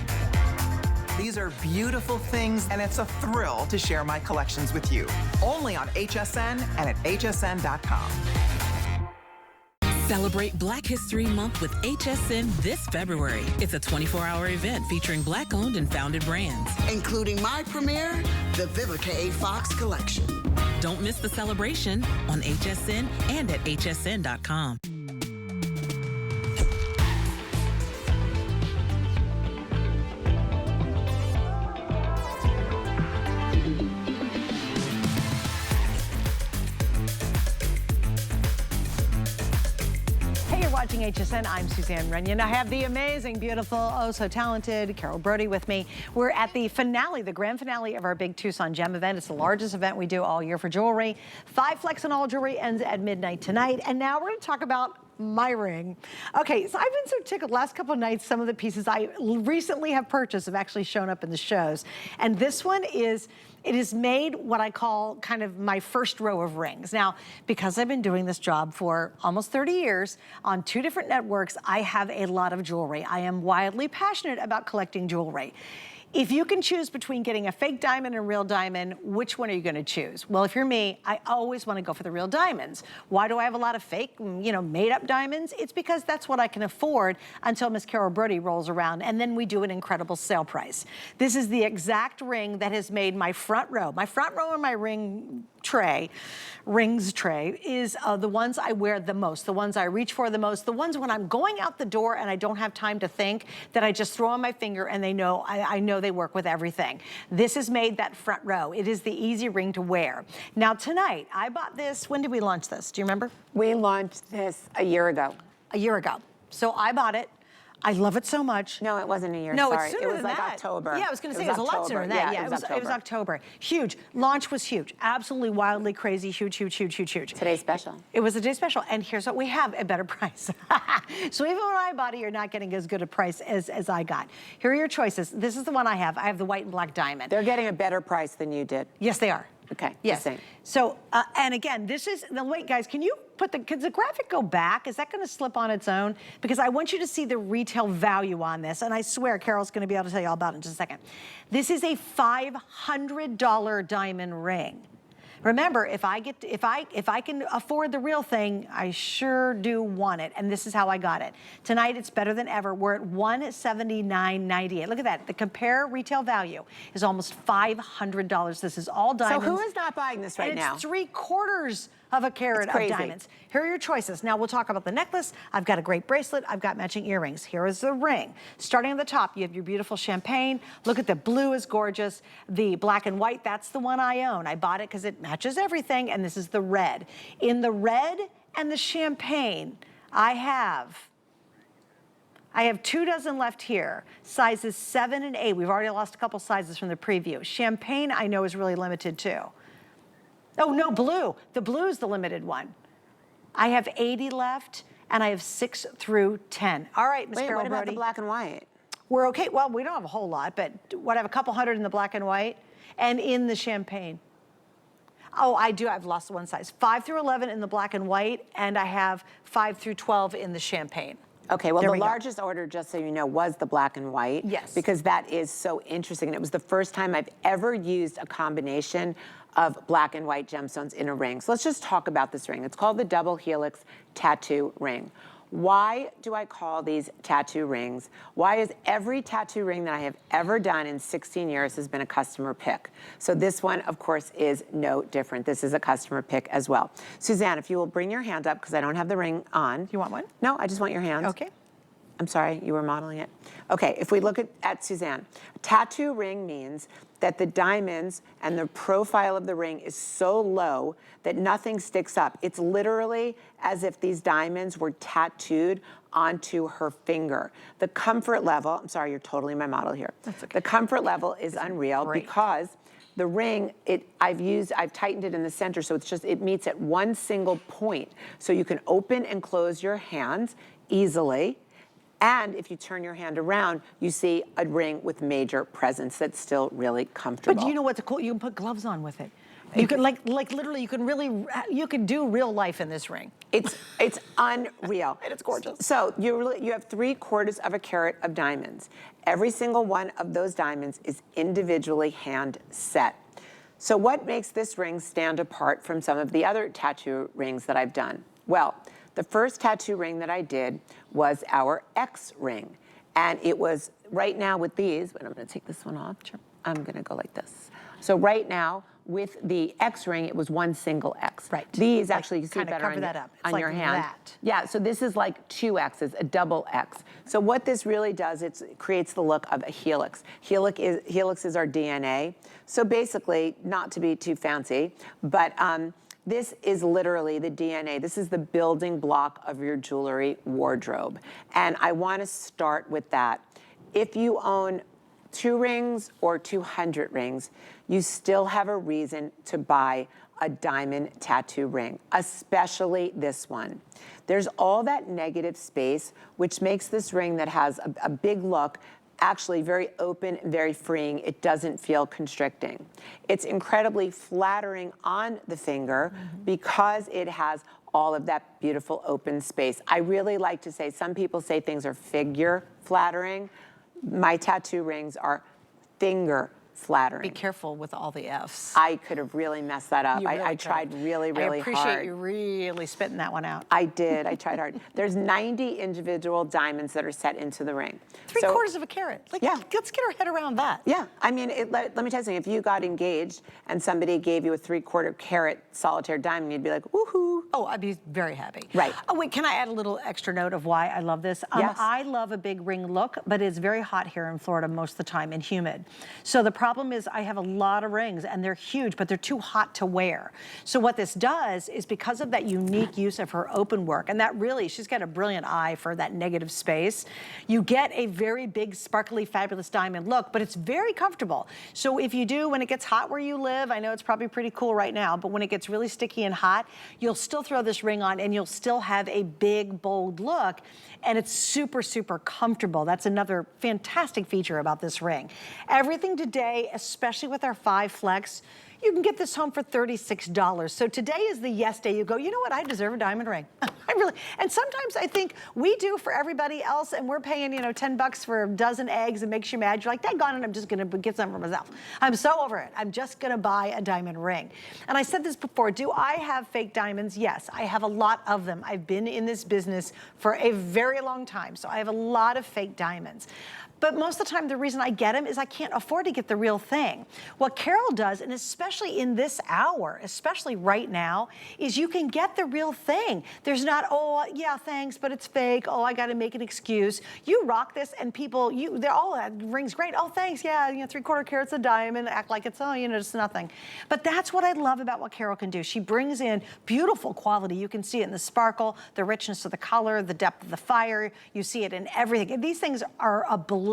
These are beautiful things, and it's a thrill to share my collections with you. Only on HSN and at hsn.com. Celebrate Black History Month with HSN this February. It's a 24-hour event featuring Black-owned and founded brands, Including my premiere, the Vivica A. Fox collection. Don't miss the celebration on HSN and at hsn.com. Watching HSN, I'm Suzanne Runyon. I have the amazing, beautiful, oh so talented Carol Brody with me. We're at the finale, the grand finale of our big Tucson Gem event. It's the largest event we do all year for jewelry. 5 Flex on All jewelry ends at midnight tonight. And now we're going to talk about my ring. Okay, so I've been so tickled last couple of nights. Some of the pieces I recently have purchased have actually shown up in the shows. And this one is, it is made what I call kind of my first row of rings. Now, because I've been doing this job for almost 30 years on 2 different networks, I have a lot of jewelry. I am wildly passionate about collecting jewelry. If you can choose between getting a fake diamond and a real diamond, which one are you gonna choose? Well, if you're me, I always wanna go for the real diamonds. Why do I have a lot of fake, made up diamonds? It's because that's what I can afford until Miss Carol Brody rolls around, and then we do an incredible sale price. This is the exact ring that has made my front row in my rings tray is the ones I wear the most, the ones I reach for the most, the ones when I'm going out the door and I don't have time to think, that I just throw on my finger and they know, I know they work with everything. This has made that front row. It is the easy ring to wear. Now tonight, I bought this, when did we launch this? Do you remember? We launched this a year ago. A year ago. So I bought it. I love it so much. No, it wasn't a year, no, sorry. It's sooner It was than like that. October. Yeah, I was gonna say it was a lot sooner than that. Yeah, it was October. Huge. Launch was huge. Absolutely wildly crazy, huge, huge, huge, huge, huge. Today's special. It was a day special, and here's what we have, a better price. So even when I bought it, you're not getting as good a price as I got. Here are your choices. This is the one I have. I have the white and black diamond. They're getting a better price than you did. Yes, they are. Okay. Yes. So, and again, this is, now wait guys, can the graphic go back? Is that gonna slip on its own? Because I want you to see the retail value on this, and I swear Carol's gonna be able to tell you all about it in just a second. This is a $500 diamond ring. Remember, if I can afford the real thing, I sure do want it, and this is how I got it. Tonight, it's better than ever. We're at $179.98. Look at that. The compare retail value is almost $500. This is all diamonds. So who is not buying this right now? It's 3/4 of a carat of diamonds. Here are your choices. Now we'll talk about the necklace. I've got a great bracelet. I've got matching earrings. Here is the ring. Starting at the top, you have your beautiful champagne. Look at the blue is gorgeous. The black and white, that's the one I own. I bought it because it matches everything, and this is the red. In the red and the champagne, I have 2 dozen left here, sizes 7 and 8. We've already lost a couple sizes from the preview. Champagne, I know, is really limited too. Oh no, blue. The blue is the limited one. I have 80 left, and I have 6 through 10. All right, Ms. Carol Brody. What about the black and white? We're okay. Well, we don't have a whole lot, but what, I have a couple hundred in the black and white, and in the champagne. Oh, I do. I've lost one size. 5 through 11 in the black and white, and I have 5 through 12 in the champagne. Okay, well, the largest order, just so you know, was the black and white. Yes. Because that is so interesting. And it was the first time I've ever used a combination of black and white gemstones in a ring. So let's just talk about this ring. It's called the Double Helix Tattoo Ring. Why do I call these tattoo rings? Why is every tattoo ring that I have ever done in 16 years has been a customer pick? So this one, of course, is no different. This is a customer pick as well. Suzanne, if you will bring your hand up, because I don't have the ring on. You want one? No, I just want your hands. Okay. I'm sorry, you were modeling it. Okay, if we look at Suzanne, a tattoo ring means that the diamonds and the profile of the ring is so low that nothing sticks up. It's literally as if these diamonds were tattooed onto her finger. The comfort level, I'm sorry, you're totally my model here. That's okay. The comfort level is unreal because the ring, I've tightened it in the center, so it meets at one single point. So you can open and close your hands easily. And if you turn your hand around, you see a ring with major presence that's still really comfortable. But you know what's cool? You can put gloves on with it. You can like literally, you can do real life in this ring. It's unreal. And it's gorgeous. So you have 3/4 of a carat of diamonds. Every single one of those diamonds is individually hand set. So what makes this ring stand apart from some of the other tattoo rings that I've done? Well, the first tattoo ring that I did was our X ring. And it was right now with these, but I'm gonna take this one off. Sure. I'm gonna go like this. So right now, with the X ring, it was one single X. Right. These actually, you see better cover that up. It's on like your hand. that. Yeah, so this is like 2 X's, a double X. So what this really does, it creates the look of a helix. Helix is our DNA. So basically, not to be too fancy, but this is literally the DNA. This is the building block of your jewelry wardrobe. And I want to start with that. If you own 2 rings or 200 rings, you still have a reason to buy a diamond tattoo ring, especially this one. There's all that negative space, which makes this ring that has a big look actually very open and very freeing. It doesn't feel constricting. It's incredibly flattering on the finger because it has all of that beautiful open space. I really like to say, some people say things are figure flattering. My tattoo rings are finger flattering. Be careful with all the Fs. I could have really messed that up. You really I could. tried really, really hard. I appreciate you really spitting that one out. I did. I tried hard. There's 90 individual diamonds that are set into the ring. Three-quarters of a carat. Like, yeah. Let's get our head around that. Yeah. I mean, let me tell you something. If you got engaged and somebody gave you a 3/4 carat solitaire diamond, you'd be like, woohoo. Oh, I'd be very happy. Right. Oh, wait, can I add a little extra note of why I love this? Yes. I love a big ring look, but it's very hot here in Florida most of the time and humid. So the problem is I have a lot of rings and they're huge, but they're too hot to wear. So what this does is because of that unique use of her open work, and that really, she's got a brilliant eye for that negative space, you get a very big, sparkly, fabulous diamond look, but it's very comfortable. So if you do, when it gets hot where you live, I know it's probably pretty cool right now, but when it gets really sticky and hot, you'll still throw this ring on and you'll still have a big, bold look, and it's super, super comfortable. That's another fantastic feature about this ring. Everything today, especially with our 5 Flex, you can get this home for $36. So today is the yes day. You go, you know what? I deserve a diamond ring. I really, and sometimes I think we do for everybody else, and we're paying, you know, $10 for a dozen eggs. It makes you mad. You're like, daggone it, I'm just gonna get some for myself. I'm so over it. I'm just gonna buy a diamond ring. And I said this before, do I have fake diamonds? Yes, I have a lot of them. I've been in this business for a very long time, so I have a lot of fake diamonds. But most of the time, the reason I get them is I can't afford to get the real thing. What Carol does, and especially in this hour, especially right now, is you can get the real thing. There's not, oh, yeah, thanks, but it's fake. Oh, I got to make an excuse. You rock this, and people, they're all, ring's great. Oh, thanks, yeah, you know, 3/4 carats of diamond, act like it's, oh, you know, it's nothing. But that's what I love about what Carol can do. She brings in beautiful quality. You can see it in the sparkle, the richness of the color, the depth of the fire. You see it in everything. And these things are a blaze.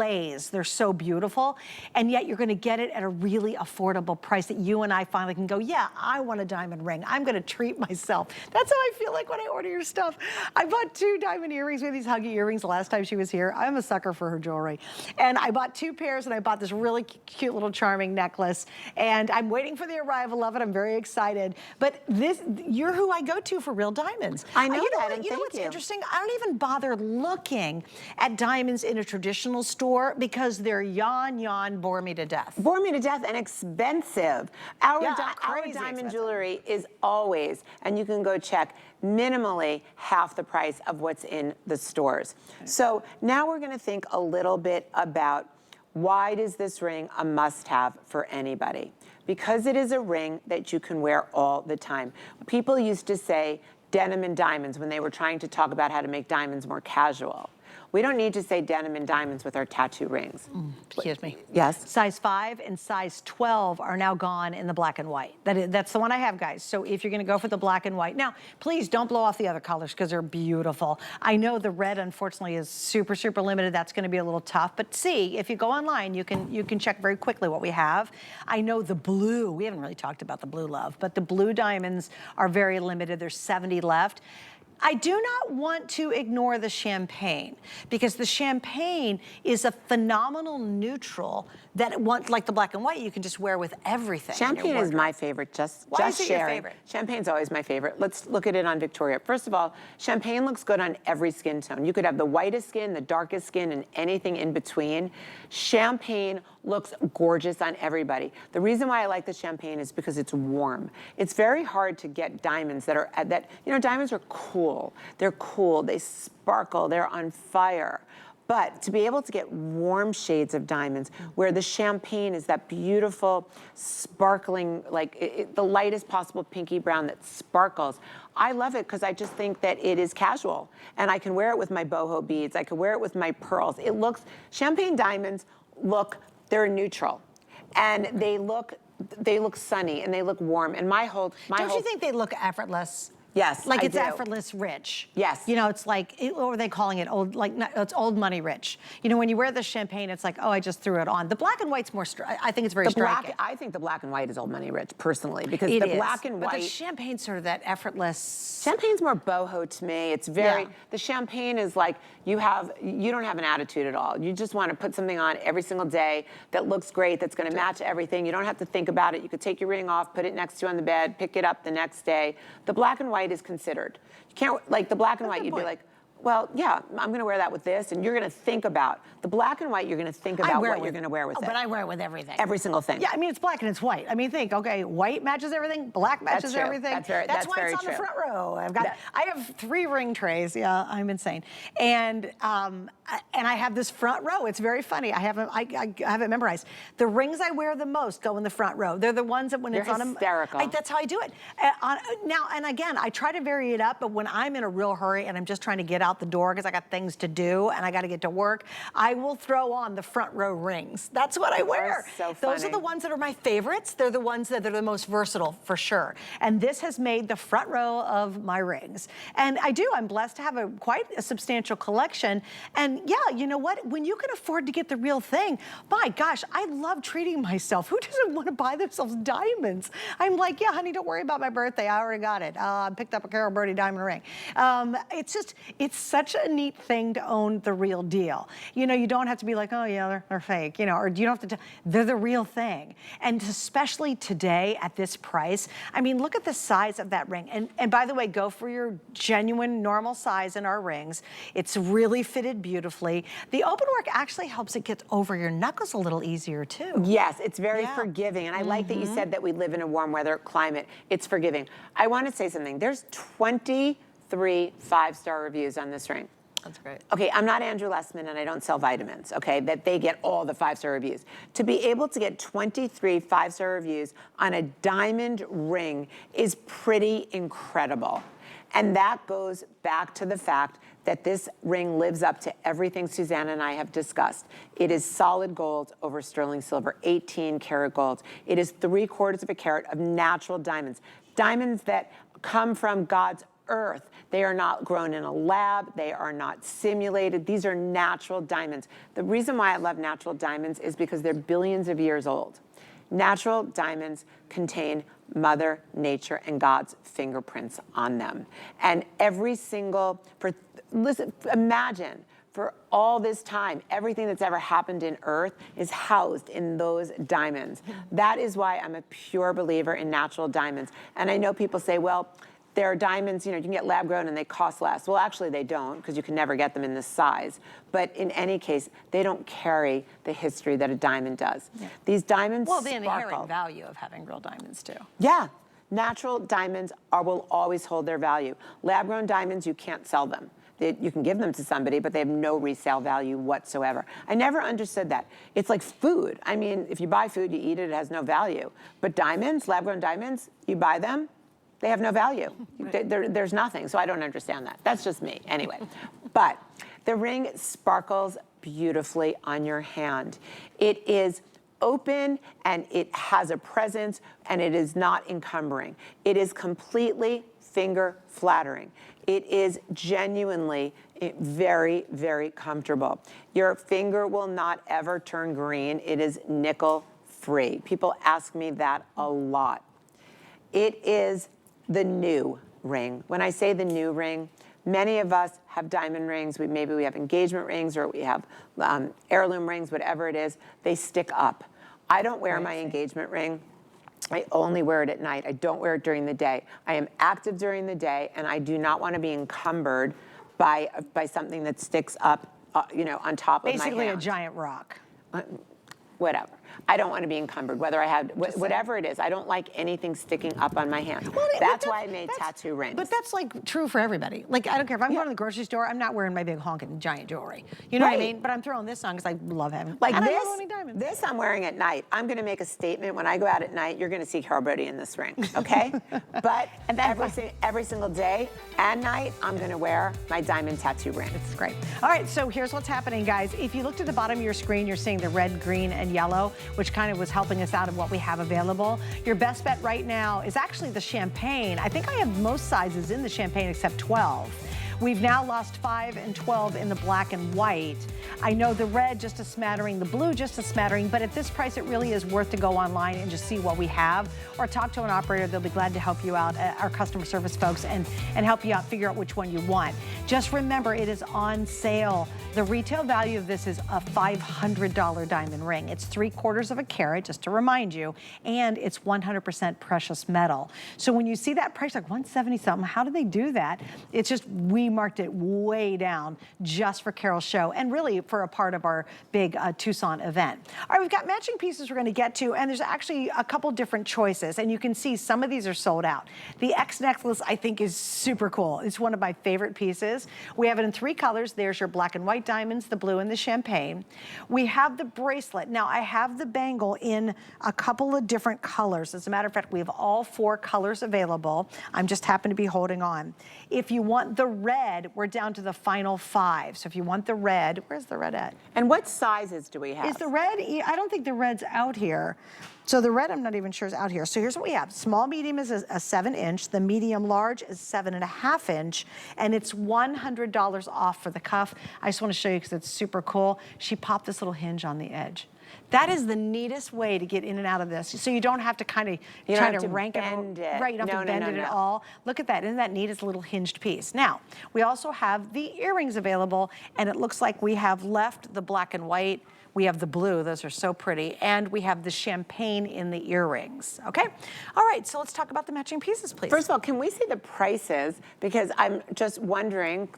They're so beautiful, and yet you're going to get it at a really affordable price that you and I finally can go, yeah, I want a diamond ring. I'm going to treat myself. That's how I feel like when I order your stuff. I bought 2 diamond earrings with these huggy earrings the last time she was here. I'm a sucker for her jewelry. And I bought 2 pairs, and I bought this really cute little charming necklace, and I'm waiting for the arrival of it. I'm very excited. But this, you're who I go to for real diamonds. I know you know that, what, and you know thank what's you. interesting? I don't even bother looking at diamonds in a traditional store because they're yawn, bore me to death. Bore me to death and expensive. Our crazy diamond expensive. jewelry is always, and you can go check, minimally half the price of what's in the stores. So now we're gonna think a little bit about why is this ring a must-have for anybody? Because it is a ring that you can wear all the time. People used to say denim and diamonds when they were trying to talk about how to make diamonds more casual. We don't need to say denim and diamonds with our tattoo rings. Excuse me. Yes? Size 5 and size 12 are now gone in the black and white. That's the one I have, guys. So if you're gonna go for the black and white. Now, please don't blow off the other colors because they're beautiful. I know the red, unfortunately, is super, super limited. That's gonna be a little tough. But see, if you go online, you can check very quickly what we have. I know the blue, we haven't really talked about the blue, love, but the blue diamonds are very limited. There's 70 left. I do not want to ignore the champagne because the champagne is a phenomenal neutral that, like the black and white, you can just wear with everything. Champagne is my favorite, just Why is it your sharing. favorite? Champagne's always my favorite. Let's look at it on Victoria. First of all, champagne looks good on every skin tone. You could have the whitest skin, the darkest skin, and anything in between. Champagne looks gorgeous on everybody. The reason why I like the champagne is because it's warm. It's very hard to get diamonds that are, you know, diamonds are cool. They're cool, they sparkle, they're on fire. But to be able to get warm shades of diamonds where the champagne is that beautiful, sparkling, like the lightest possible pinky brown that sparkles, I love it because I just think that it is casual. And I can wear it with my boho beads, I can wear it with my pearls. It looks, champagne diamonds look, they're neutral. And they look sunny and they look warm. And Don't you think they look effortless? Yes, like I it's do. effortless rich. Yes. You know, it's like, what are they calling it? Old, like, it's old money rich. You know, when you wear the champagne, it's like, oh, I just threw it on. The black and white's more, I think it's very striking. I think the black and white is old money rich, personally, because It the is. black and white. But the champagne's sort of that effortless. Champagne's more boho to me. It's very, Yeah. the champagne is like, you don't have an attitude at all. You just want to put something on every single day that looks great, that's going to match everything. You don't have to think about it. You could take your ring off, put it next to you on the bed, pick it up the next day. The black and white is considered. You can't, like the black and white, you'd be like, well, yeah, I'm gonna wear that with this, and you're gonna think about, the black and white, you're gonna think about what you're gonna wear with it. But I wear it with everything. Every single thing. Yeah, I mean, it's black and it's white. I mean, think, okay, white matches everything, black matches true. everything. That's why very it's on the true. front row. I have 3 ring trays. Yeah, I'm insane. And I have this front row. It's very funny. I have it memorized. The rings I wear the most go in the front row. They're the ones that when You're it's on hysterical. that's how I do it. Now, and again, I try to vary it up, but when I'm in a real hurry and I'm just trying to get out the door because I got things to do and I got to get to work, I will throw on the front row rings. That's what I wear. So Those funny. are the ones that are my favorites. They're the ones that are the most versatile for sure. And this has made the front row of my rings. And I'm blessed to have quite a substantial collection. And yeah, you know what? When you can afford to get the real thing, my gosh, I love treating myself. Who doesn't want to buy themselves diamonds? I'm like, yeah, honey, don't worry about my birthday. I already got it. I picked up a Carol Birdie diamond ring. It's such a neat thing to own the real deal. You know, you don't have to be like, oh yeah, they're fake, you know, or you don't have to, they're the real thing. And especially today at this price, I mean, look at the size of that ring. And by the way, go for your genuine normal size in our rings. It's really fitted beautifully. The open work actually helps it get over your knuckles a little easier too. Yes, it's very forgiving. And I like that you said that we live in a warm weather climate. It's forgiving. I want to say something. There's 23 5-star reviews on this ring. That's great. Okay, I'm not Andrew Lessman and I don't sell vitamins, okay, that they get all the 5-star reviews. To be able to get 23 5-star reviews on a diamond ring is pretty incredible. And that goes back to the fact that this ring lives up to everything Susanna and I have discussed. It is solid gold over sterling silver, 18 karat gold. It is 3/4 of a carat of natural diamonds. Diamonds that come from God's earth. They are not grown in a lab. They are not simulated. These are natural diamonds. The reason why I love natural diamonds is because they're billions of years old. Natural diamonds contain Mother Nature and God's fingerprints on them. And imagine for all this time, everything that's ever happened in Earth is housed in those diamonds. That is why I'm a pure believer in natural diamonds. And I know people say, well, there are diamonds, you know, you can get lab grown and they cost less. Well, actually they don't, because you can never get them in this size. But in any case, they don't carry the history that a diamond does. Yeah. These diamonds the inherent value of having real diamonds too. Yeah, natural diamonds will always hold their value. Lab grown diamonds, you can't sell them. You can give them to somebody, but they have no resale value whatsoever. I never understood that. It's like food. I mean, if you buy food, you eat it, it has no value. But diamonds, lab grown diamonds, you buy them, they have no value. Right. There's nothing, so I don't understand that. That's just me, anyway. But the ring sparkles beautifully on your hand. It is open and it has a presence and it is not encumbering. It is completely finger flattering. It is genuinely very, very comfortable. Your finger will not ever turn green. It is nickel free. People ask me that a lot. It is the new ring. When I say the new ring, many of us have diamond rings. Maybe we have engagement rings or we have heirloom rings, whatever it is. They stick up. I don't wear my engagement ring. I only wear it at night. I don't wear it during the day. I am active during the day, and I do not want to be encumbered by something that sticks up, you know, on top of my hand. Basically a giant rock. Whatever. I don't want to be encumbered, whether I have, whatever it is. I don't like anything sticking up on my hand. Well, that's why I made tattoo rings. But that's like true for everybody. Like, I don't care if I'm going to the grocery store, I'm not wearing my big honking giant jewelry. You know what I mean? But I'm throwing this on because I love having, like and I love owning diamonds. This I'm wearing at night. I'm going to make a statement. When I go out at night, you're going to see Carol Birdie in this ring, okay? But every single day and night, I'm going to wear my diamond tattoo ring. It's great. All right, so here's what's happening, guys. If you looked at the bottom of your screen, you're seeing the red, green, and yellow, which kind of was helping us out of what we have available. Your best bet right now is actually the champagne. I think I have most sizes in the champagne except 12. We've now lost 5 and 12 in the black and white. I know the red just a smattering, the blue just a smattering, but at this price, it really is worth to go online and just see what we have or talk to an operator. They'll be glad to help you out, our customer service folks, and help you out, figure out which one you want. Just remember, it is on sale. The retail value of this is a $500 diamond ring. It's 3/4 of a carat, just to remind you, and it's 100% precious metal. So when you see that price, like 170 something, how do they do that? It's just, we marked it way down just for Carol's show, and really for a part of our big Tucson event. All right, we've got matching pieces we're gonna get to, and there's actually a couple different choices, and you can see some of these are sold out. The X necklace, I think, is super cool. It's one of my favorite pieces. We have it in 3 colors. There's your black and white diamonds, the blue and the champagne. We have the bracelet. Now, I have the bangle in a couple of different colors. As a matter of fact, we have all 4 colors available. I'm just happen to be holding on. If you want the red, we're down to the final 5. So if you want the red, where's the red at? And what sizes do we have? Is the red, I don't think the red's out here. So the red, I'm not even sure is out here. So here's what we have. Small medium is a 7-inch. The medium large is 7.5 inch. And it's $100 off for the cuff. I just want to show you because it's super cool. She popped this little hinge on the edge. That is the neatest way to get in and out of this. So you don't have to kind of try to rank it. Right, you don't have to bend it at all. Look at that, isn't that neat? It's a little hinged piece. Now, we also have the earrings available, and it looks like we have left the black and white. We have the blue, those are so pretty, and we have the champagne in the earrings, okay? All right, so let's talk about the matching pieces, please. First of all, can we see the prices? Because I'm just wondering,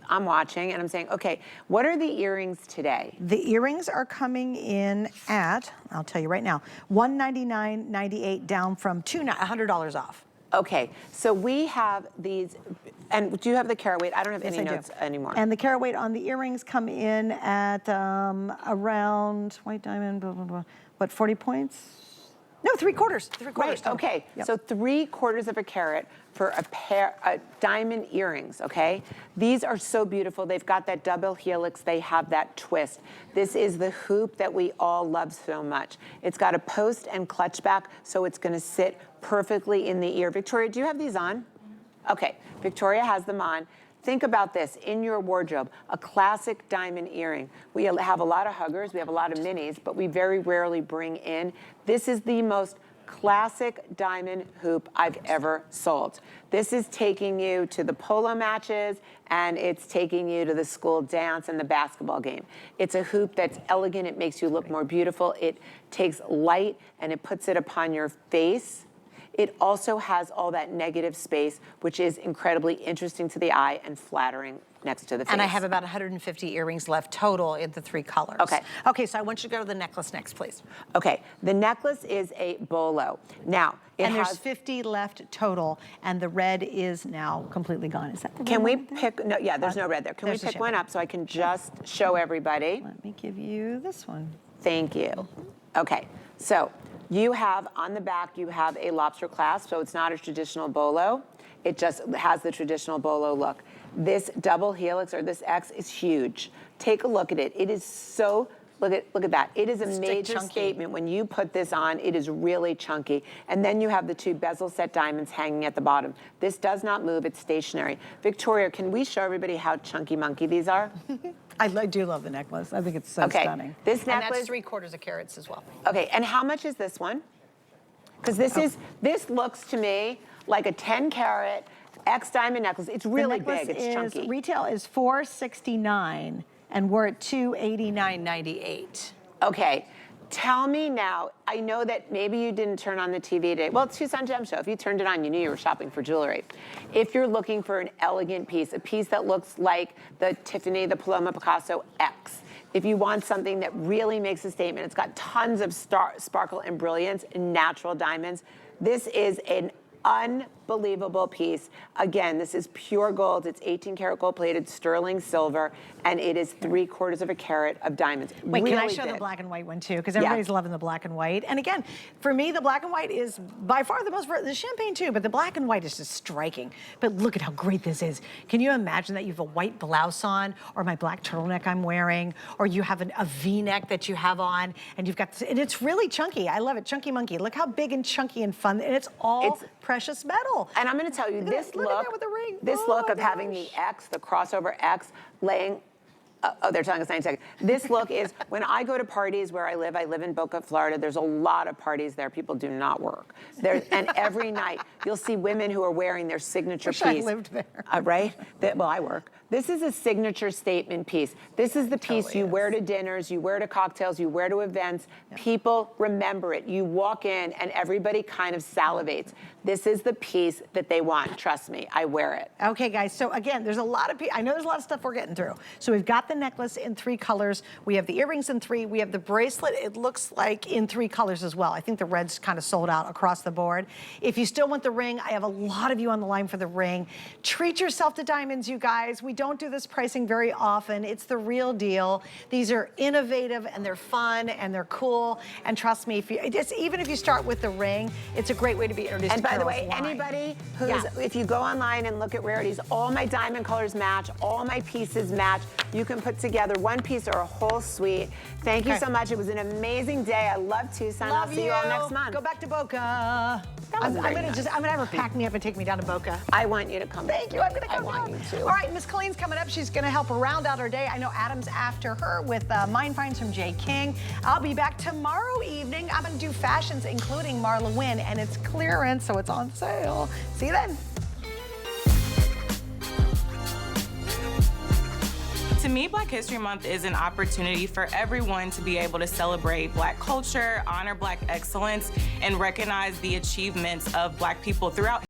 I'm watching and I'm saying, okay, what are the earrings today? The earrings are coming in at, I'll tell you right now, $199.98 down from $100 off. Okay, so we have these, and do you have the carat weight? I don't have any notes anymore. And the carat weight on the earrings come in at around, white diamond, blah, blah, blah, what, 40 points? No, 3/4. 3/4. Right, okay, yep. So 3/4 of a carat for a pair of diamond earrings, okay? These are so beautiful. They've got that double helix. They have that twist. This is the hoop that we all love so much. It's got a post and clutch back, so it's gonna sit perfectly in the ear. Victoria, do you have these on? Okay, Victoria has them on. Think about this, in your wardrobe, a classic diamond earring. We have a lot of huggers, we have a lot of minis, but we very rarely bring in. This is the most classic diamond hoop I've ever sold. This is taking you to the polo matches, and it's taking you to the school dance and the basketball game. It's a hoop that's elegant, it makes you look more beautiful, it takes light and it puts it upon your face. It also has all that negative space, which is incredibly interesting to the eye and flattering next to the face. And I have about 150 earrings left total in the 3 colors. Okay. Okay, so I want you to go to the necklace next, please. Okay, the necklace is a bolo. Now, there's 50 left total, and the red is now completely gone. Is that the red? Can we pick, no, yeah, there's no red there. Can we pick one up so I can just show everybody? Let me give you this one. Thank you. Okay, so you have on the back, you have a lobster clasp, so it's not a traditional bolo. It just has the traditional bolo look. This double helix or this X is huge. Take a look at it. It is so, look at that. It is a major statement. When you put this on, it is really chunky. And then you have the 2 bezel set diamonds hanging at the bottom. This does not move, it's stationary. Victoria, can we show everybody how chunky monkey these are? I do love the necklace. I think it's so stunning. This necklace, and that's 3/4 of carats as well. Okay, and how much is this one? Because this looks to me like a 10 carat X diamond necklace. It's really big, it's chunky. Retail is $469, and we're at $289.98. Okay, tell me now, I know that maybe you didn't turn on the TV today. Well, it's Tucson Gem Show. If you turned it on, you knew you were shopping for jewelry. If you're looking for an elegant piece, a piece that looks like the Tiffany, the Paloma Picasso X, if you want something that really makes a statement, it's got tons of sparkle and brilliance and natural diamonds, this is an unbelievable piece. Again, this is pure gold. It's 18 karat gold plated sterling silver, and it is 3/4 of a carat of diamonds. Wait, really can I show the black and white one too? Because everybody's loving the black and white. And again, for me, the black and white is by far the most, the champagne too, but the black and white is just striking. But look at how great this is. Can you imagine that you have a white blouse on, or my black turtleneck I'm wearing, or you have a V-neck that you have on, and you've got this, and it's really chunky. I love it, chunky monkey. Look how big and chunky and fun, and it's all precious metal. And I'm going to tell you, this look, with the ring. this look of having the X, the crossover X, laying Oh, they're telling us 90 seconds. This look is, when I go to parties where I live in Boca, Florida, there's a lot of parties there. People do not work. And every night, you'll see women who are wearing their signature piece. I lived there. Right? Well, I work. This is a signature statement piece. This is the piece you wear to dinners, you wear to cocktails, you wear to events. Yep. People remember it. You walk in and everybody kind of salivates. This is the piece that they want. Trust me, I wear it. Okay, guys, so again, there's a lot of, I know there's a lot of stuff we're getting through. So we've got the necklace in 3 colors. We have the earrings in 3. We have the bracelet, it looks like in 3 colors as well. I think the red's kind of sold out across the board. If you still want the ring, I have a lot of you on the line for the ring. Treat yourself to diamonds, you guys. We don't do this pricing very often. It's the real deal. These are innovative and they're fun and they're cool. And trust me, even if you start with the ring, it's a great way to be introduced to Carol's line. And by the way, anybody who's, if you go online and look at Rarities, all my diamond colors match, all my pieces match. You can put together one piece or a whole suite. Thank you so much. It was an amazing day. I love Tucson. I'll see you all next month. Go back to Boca. I'm gonna have her pack me up and take me down to Boca. I want you to come. Thank you. I'm gonna come. I want you to. All right, Miss Colleen's coming up. She's gonna help her round out her day. I know Adam's after her with Mind Finds from Jay King. I'll be back tomorrow evening. I'm gonna do fashions, including Marla Wynn, and it's clearance, so it's on sale. See you then. To me, Black History Month is an opportunity for everyone to be able to celebrate Black culture, honor Black excellence, and recognize the achievements of Black people throughout